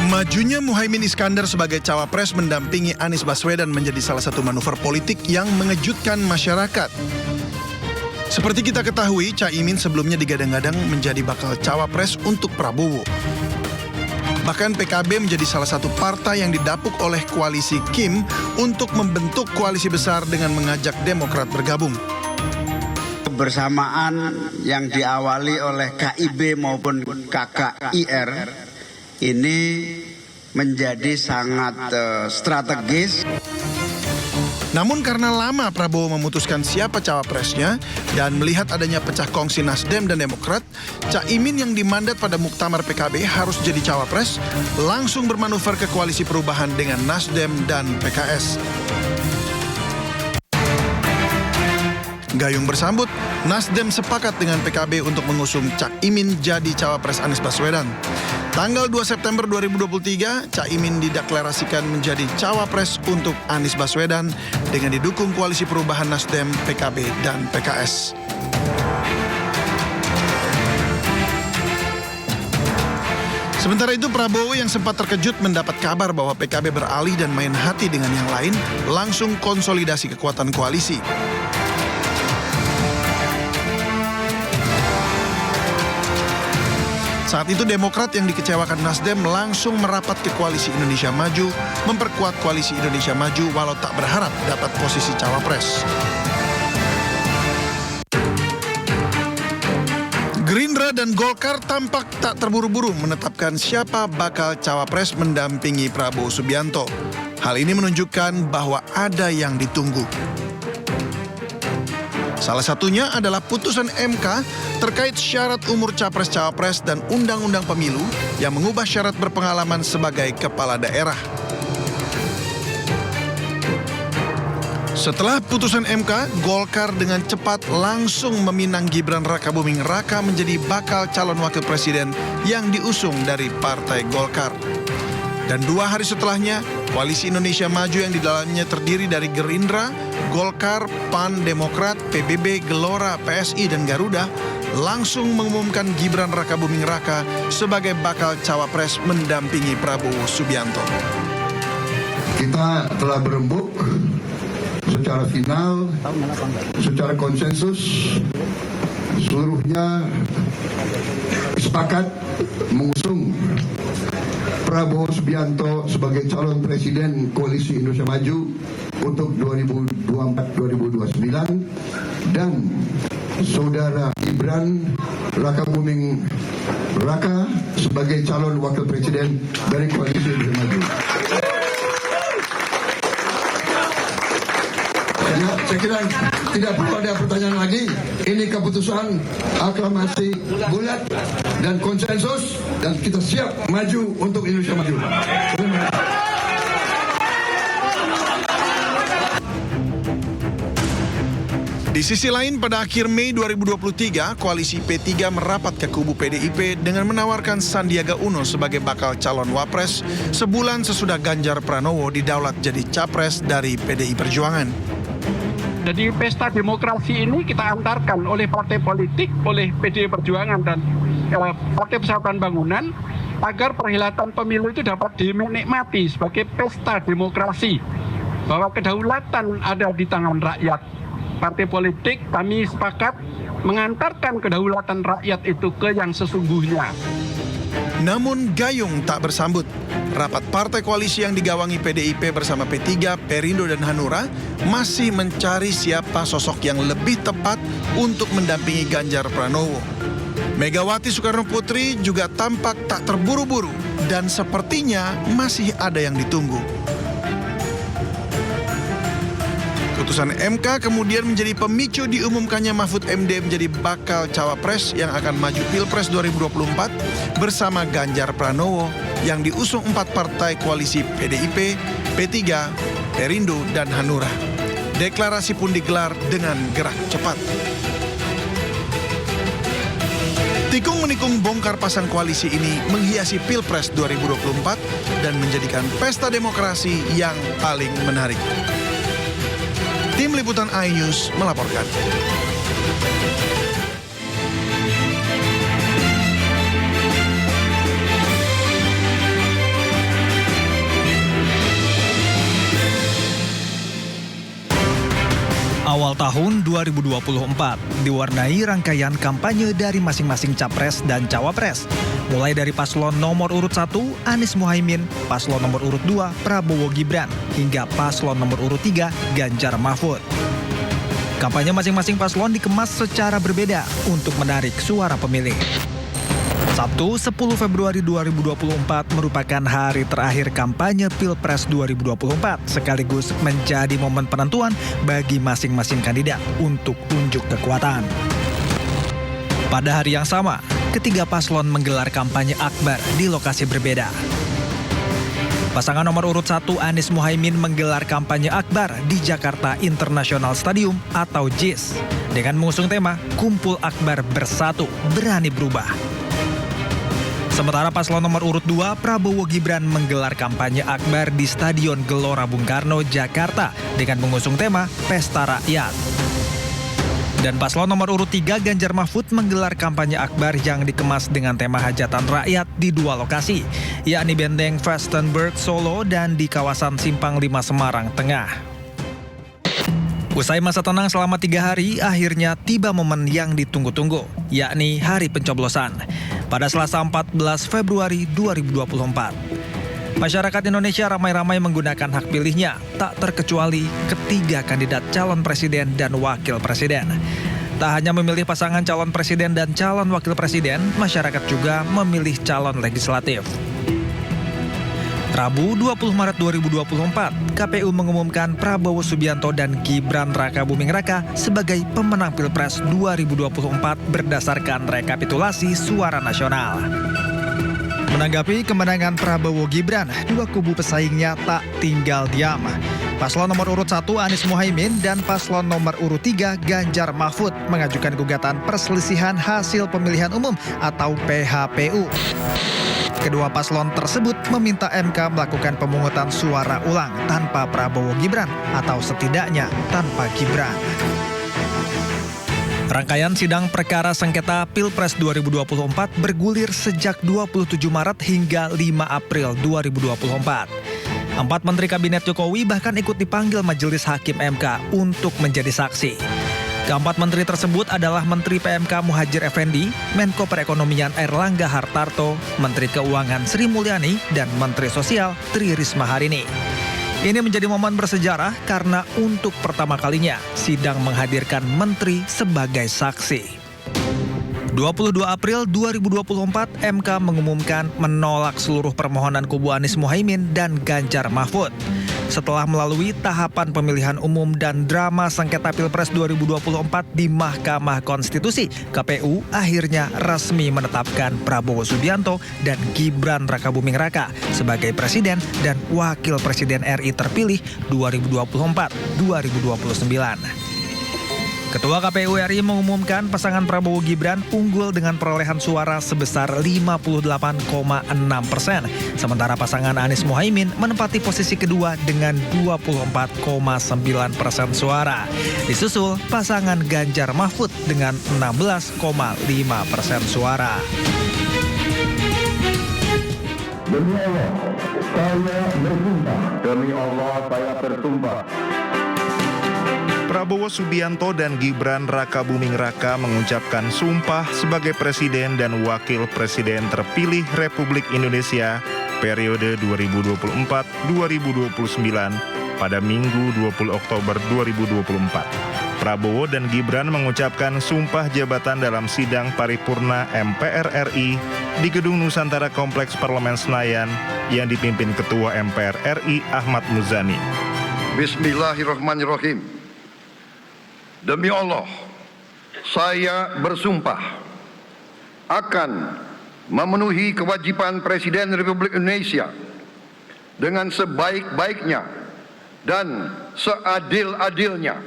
Majunya Muhaimin Iskandar sebagai cawapres mendampingi Anies Baswedan menjadi salah satu manuver politik yang mengejutkan masyarakat. Seperti kita ketahui, Caimin sebelumnya digadang-gadang menjadi bakal cawapres untuk Prabowo. Bahkan PKB menjadi salah satu partai yang didapuk oleh koalisi Kim untuk membentuk koalisi besar dengan mengajak Demokrat bergabung. Kebersamaan yang diawali oleh KIB maupun KKIR ini menjadi sangat strategis. Namun karena lama Prabowo memutuskan siapa cawapresnya dan melihat adanya pecah kongsi Nasdem dan Demokrat, Caimin yang dimandat pada muktamar PKB harus jadi cawapres, langsung bermanuver ke koalisi perubahan dengan Nasdem dan PKS. Gayung bersambut, Nasdem sepakat dengan PKB untuk mengusung Caimin jadi cawapres Anies Baswedan. Tanggal 2 September 2023, Caimin dideklarasikan menjadi cawapres untuk Anies Baswedan dengan didukung koalisi perubahan Nasdem, PKB, dan PKS. Sementara itu Prabowo yang sempat terkejut mendapat kabar bahwa PKB beralih dan main hati dengan yang lain, langsung konsolidasi kekuatan koalisi. Saat itu Demokrat yang dikecewakan Nasdem langsung merapat ke koalisi Indonesia Maju, memperkuat koalisi Indonesia Maju walau tak berharap dapat posisi cawapres. Gerindra dan Golkar tampak tak terburu-buru menetapkan siapa bakal cawapres mendampingi Prabowo Subianto. Hal ini menunjukkan bahwa ada yang ditunggu. Salah satunya adalah putusan MK terkait syarat umur capres-cawapres dan undang-undang pemilu yang mengubah syarat berpengalaman sebagai kepala daerah. Setelah putusan MK, Golkar dengan cepat langsung meminang Gibran Rakabuming Raka menjadi bakal calon wakil presiden yang diusung dari Partai Golkar. Dan 2 hari setelahnya, koalisi Indonesia Maju yang di dalamnya terdiri dari Gerindra, Golkar, PAN, Demokrat, PBB, Gelora, PSI, dan Garuda langsung mengumumkan Gibran Rakabuming Raka sebagai bakal cawapres mendampingi Prabowo Subianto. Kita telah berembuk secara final, secara konsensus, seluruhnya sepakat mengusung Prabowo Subianto sebagai calon presiden Koalisi Indonesia Maju untuk 2024-2029 dan Saudara Gibran Rakabuming Raka sebagai calon wakil presiden dari Koalisi Indonesia Maju. Saya kira tidak perlu ada pertanyaan lagi. Ini keputusan aklamasi bulat dan konsensus, dan kita siap maju untuk Indonesia maju. Terima kasih. Di sisi lain, pada akhir Mei 2023, koalisi P3 merapat ke kubu PDIP dengan menawarkan Sandiaga Uno sebagai bakal calon wapres sebulan sesudah Ganjar Pranowo didaulat jadi capres dari PDI Perjuangan. Jadi pesta demokrasi ini kita antarkan oleh partai politik, oleh PDI Perjuangan dan Partai Persatuan Bangunan agar perhelatan pemilu itu dapat dinikmati sebagai pesta demokrasi, bahwa kedaulatan ada di tangan rakyat. Partai politik kami sepakat mengantarkan kedaulatan rakyat itu ke yang sesungguhnya. Namun Gayung tak bersambut. Rapat partai koalisi yang digawangi PDIP bersama P3, Perindo dan Hanura masih mencari siapa sosok yang lebih tepat untuk mendampingi Ganjar Pranowo. Megawati Soekarno Putri juga tampak tak terburu-buru dan sepertinya masih ada yang ditunggu. Putusan MK kemudian menjadi pemicu diumumkannya Mahfud MD menjadi bakal cawapres yang akan maju Pilpres 2024 bersama Ganjar Pranowo yang diusung 4 partai koalisi PDIP, P3, Perindo, dan Hanura. Deklarasi pun digelar dengan gerak cepat. Tikung menikung bongkar pasang koalisi ini menghiasi Pilpres 2024 dan menjadikan pesta demokrasi yang paling menarik. Tim Liputan iNews melaporkan. Awal tahun 2024 diwarnai rangkaian kampanye dari masing-masing capres dan cawapres. Mulai dari paslon nomor urut 1 Anies Muhaimin, paslon nomor urut 2 Prabowo Gibran, hingga paslon nomor urut 3 Ganjar Mahfud. Kampanye masing-masing paslon dikemas secara berbeda untuk menarik suara pemilih. Sabtu 10 Februari 2024 merupakan hari terakhir kampanye Pilpres 2024 sekaligus menjadi momen penentuan bagi masing-masing kandidat untuk unjuk kekuatan. Pada hari yang sama, ketiga paslon menggelar kampanye akbar di lokasi berbeda. Pasangan nomor urut 1 Anies Muhaimin menggelar kampanye akbar di Jakarta International Stadium atau JIS dengan mengusung tema Kumpul Akbar Bersatu Berani Berubah. Sementara paslon nomor urut 2 Prabowo Gibran menggelar kampanye akbar di Stadion Gelora Bung Karno, Jakarta dengan mengusung tema Pesta Rakyat. Dan paslon nomor urut 3 Ganjar Mahfud menggelar kampanye akbar yang dikemas dengan tema hajatan rakyat di 2 lokasi, yakni Benteng Fashionberg Solo dan di kawasan Simpang 5 Semarang Tengah. Usai masa tenang selama 3 hari, akhirnya tiba momen yang ditunggu-tunggu, yakni hari pencoblosan pada Selasa 14 Februari 2024. Masyarakat Indonesia ramai-ramai menggunakan hak pilihnya, tak terkecuali ketiga kandidat calon presiden dan wakil presiden. Tak hanya memilih pasangan calon presiden dan calon wakil presiden, masyarakat juga memilih calon legislatif. Rabu 20 Maret 2024, KPU mengumumkan Prabowo Subianto dan Gibran Rakabuming Raka sebagai pemenang Pilpres 2024 berdasarkan rekapitulasi suara nasional. Menanggapi kemenangan Prabowo Gibran, 2 kubu pesaingnya tak tinggal diam. Paslon nomor urut 1 Anies Muhaimin dan paslon nomor urut 3 Ganjar Mahfud mengajukan gugatan perselisihan hasil pemilihan umum atau PHPU. Kedua paslon tersebut meminta MK melakukan pemungutan suara ulang tanpa Prabowo Gibran atau setidaknya tanpa Gibran. Rangkaian sidang perkara sengketa Pilpres 2024 bergulir sejak 27 Maret hingga 5 April 2024. 4 Menteri Kabinet Jokowi bahkan ikut dipanggil Majelis Hakim MK untuk menjadi saksi. Keempat menteri tersebut adalah Menteri PMK Muhadjir Effendi, Menko Perekonomian Airlangga Hartarto, Menteri Keuangan Sri Mulyani, dan Menteri Sosial Tri Risma Harini. Ini menjadi momen bersejarah karena untuk pertama kalinya sidang menghadirkan menteri sebagai saksi. 22 April 2024, MK mengumumkan menolak seluruh permohonan kubu Anies Muhaimin dan Ganjar Mahfud. Setelah melalui tahapan pemilihan umum dan drama sengketa Pilpres 2024 di Mahkamah Konstitusi, KPU akhirnya resmi menetapkan Prabowo Subianto dan Gibran Rakabuming Raka sebagai Presiden dan Wakil Presiden RI terpilih 2024-2029. Ketua KPU RI mengumumkan pasangan Prabowo Gibran unggul dengan perolehan suara sebesar 58,6%. Sementara pasangan Anies Muhaimin menempati posisi kedua dengan 24,9% suara. Disusul pasangan Ganjar Mahfud dengan 16,5% suara. Demi Allah, saya bersumpah. Demi Allah, saya bersumpah. Prabowo Subianto dan Gibran Rakabuming Raka mengucapkan sumpah sebagai Presiden dan Wakil Presiden terpilih Republik Indonesia periode 2024-2029 pada Minggu 20 Oktober 2024. Prabowo dan Gibran mengucapkan sumpah jabatan dalam sidang paripurna MPR RI di Gedung Nusantara Kompleks Parlemen Senayan yang dipimpin Ketua MPR RI Ahmad Muzani. Bismillahirrahmanirrahim. Demi Allah, saya bersumpah akan memenuhi kewajiban Presiden Republik Indonesia dengan sebaik-baiknya dan seadil-adilnya.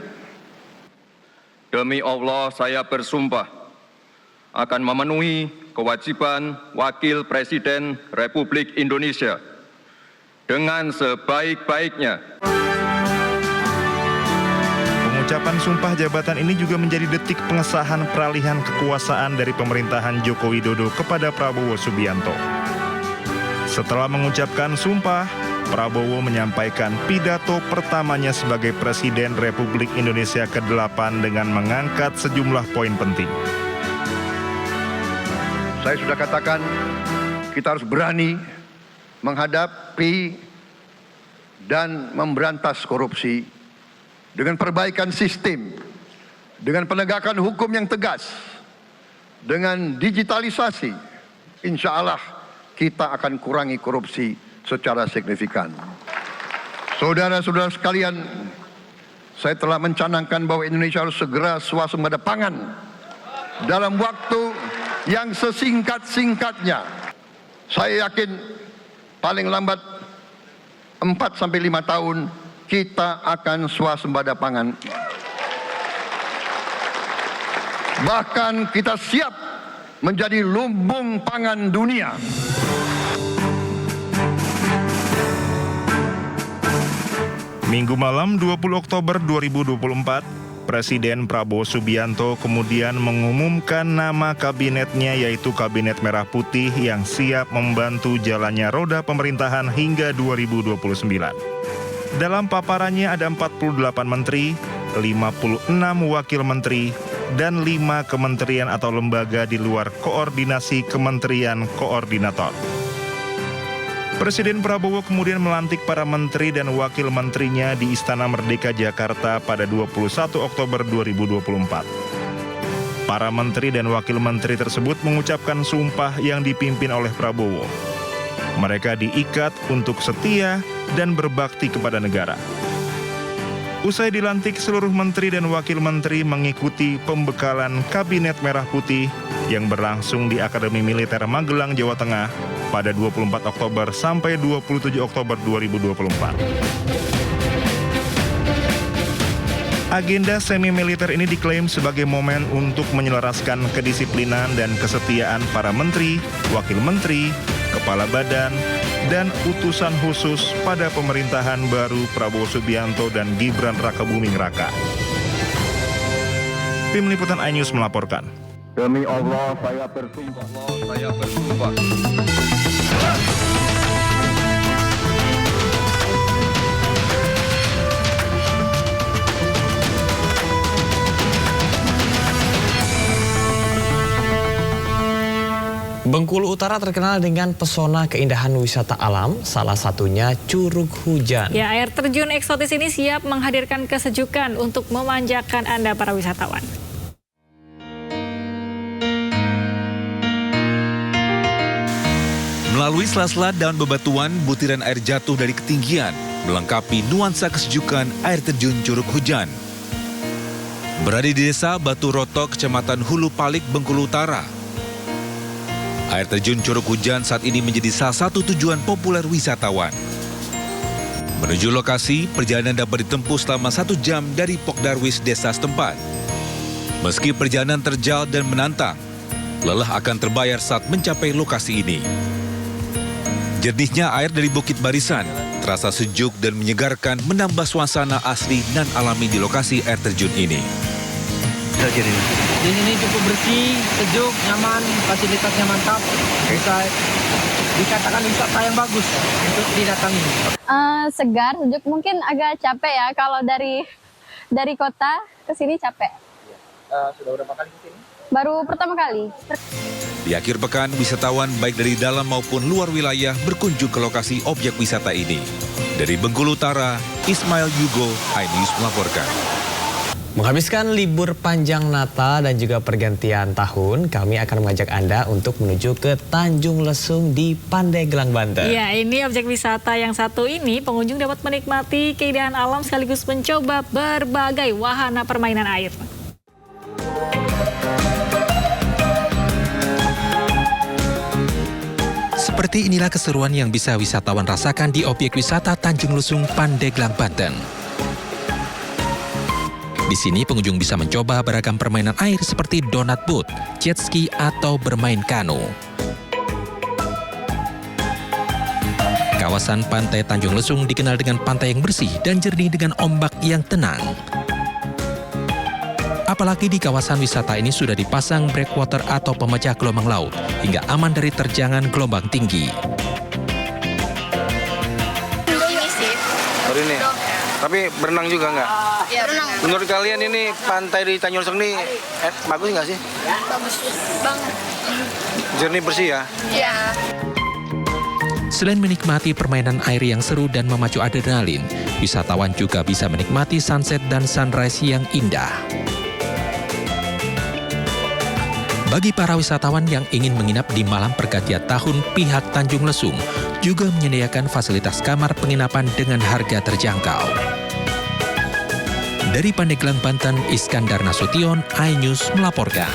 Demi Allah, saya bersumpah akan memenuhi kewajiban Wakil Presiden Republik Indonesia dengan sebaik-baiknya. Pengucapan sumpah jabatan ini juga menjadi detik pengesahan peralihan kekuasaan dari pemerintahan Joko Widodo kepada Prabowo Subianto. Setelah mengucapkan sumpah, Prabowo menyampaikan pidato pertamanya sebagai Presiden Republik Indonesia ke-8 dengan mengangkat sejumlah poin penting. Saya sudah katakan, kita harus berani menghadapi dan memberantas korupsi dengan perbaikan sistem, dengan penegakan hukum yang tegas, dengan digitalisasi. Insya Allah kita akan kurangi korupsi secara signifikan. Saudara-saudara sekalian, saya telah mencanangkan bahwa Indonesia harus segera swasembada pangan dalam waktu yang sesingkat-singkatnya. Saya yakin paling lambat 4-5 tahun kita akan swasembada pangan. Bahkan kita siap menjadi lumbung pangan dunia. Minggu malam 20 Oktober 2024, Presiden Prabowo Subianto kemudian mengumumkan nama kabinetnya, yaitu Kabinet Merah Putih yang siap membantu jalannya roda pemerintahan hingga 2029. Dalam paparannya ada 48 menteri, 56 wakil menteri, dan 5 kementerian atau lembaga di luar koordinasi kementerian koordinator. Presiden Prabowo kemudian melantik para menteri dan wakil menterinya di Istana Merdeka Jakarta pada 21 Oktober 2024. Para menteri dan wakil menteri tersebut mengucapkan sumpah yang dipimpin oleh Prabowo. Mereka diikat untuk setia dan berbakti kepada negara. Usai dilantik, seluruh menteri dan wakil menteri mengikuti pembekalan Kabinet Merah Putih yang berlangsung di Akademi Militer Magelang, Jawa Tengah pada 24 Oktober sampai 27 Oktober 2024. Agenda semi-militer ini diklaim sebagai momen untuk menyelaraskan kedisiplinan dan kesetiaan para menteri, wakil menteri, kepala badan, dan utusan khusus pada pemerintahan baru Prabowo Subianto dan Gibran Rakabuming Raka. Tim Liputan iNews melaporkan. Demi Allah, saya bersumpah. Bengkulu Utara terkenal dengan pesona keindahan wisata alam, salah satunya Curug Hujan. Ya, air terjun eksotis ini siap menghadirkan kesejukan untuk memanjakan Anda para wisatawan. Melalui sela-sela daun bebatuan, butiran air jatuh dari ketinggian. melengkapi nuansa kesejukan air terjun Curug Hujan. Berada di desa Batu Roto, Kecamatan Hulu Palik, Bengkulu Utara. Air terjun Curug Hujan saat ini menjadi salah satu tujuan populer wisatawan. Menuju lokasi, perjalanan dapat ditempuh selama 1 jam dari Pokdarwis desa setempat. Meski perjalanan terjal dan menantang, lelah akan terbayar saat mencapai lokasi ini. Jernihnya air dari Bukit Barisan terasa sejuk dan menyegarkan, menambah suasana asli dan alami di lokasi air terjun ini. Di sini cukup bersih, sejuk, nyaman, fasilitasnya mantap. Bisa dikatakan wisata yang bagus untuk didatangi. Segar, sejuk, mungkin agak capek ya kalau dari kota ke sini capek. Sudah berapa kali ke sini? Baru pertama kali. Di akhir pekan, wisatawan baik dari dalam maupun luar wilayah berkunjung ke lokasi objek wisata ini. Dari Bengkulu Utara, Ismail Yugo, iNews melaporkan. Menghabiskan libur panjang Natal dan juga pergantian tahun, kami akan mengajak Anda untuk menuju ke Tanjung Lesung di Pandeglang, Banten. Ya, ini objek wisata yang satu ini, pengunjung dapat menikmati keindahan alam sekaligus mencoba berbagai wahana permainan air. Seperti inilah keseruan yang bisa wisatawan rasakan di objek wisata Tanjung Lesung, Pandeglang, Banten. Di sini pengunjung bisa mencoba beragam permainan air seperti donat boat, jet ski, atau bermain kano. Kawasan Pantai Tanjung Lesung dikenal dengan pantai yang bersih dan jernih dengan ombak yang tenang. Apalagi di kawasan wisata ini sudah dipasang breakwater atau pemecah gelombang laut hingga aman dari terjangan gelombang tinggi. Ini sih. Baru ini. Tapi berenang juga nggak? Iya, berenang. Menurut kalian ini pantai di Tanjung Lesung ini bagus nggak sih? Bagus banget. Jernih bersih ya? Iya. Selain menikmati permainan air yang seru dan memacu adrenalin, wisatawan juga bisa menikmati sunset dan sunrise yang indah. Bagi para wisatawan yang ingin menginap di malam pergantian tahun, pihak Tanjung Lesung juga menyediakan fasilitas kamar penginapan dengan harga terjangkau. Dari Pandeglang, Banten, Iskandar Nasution, iNews melaporkan.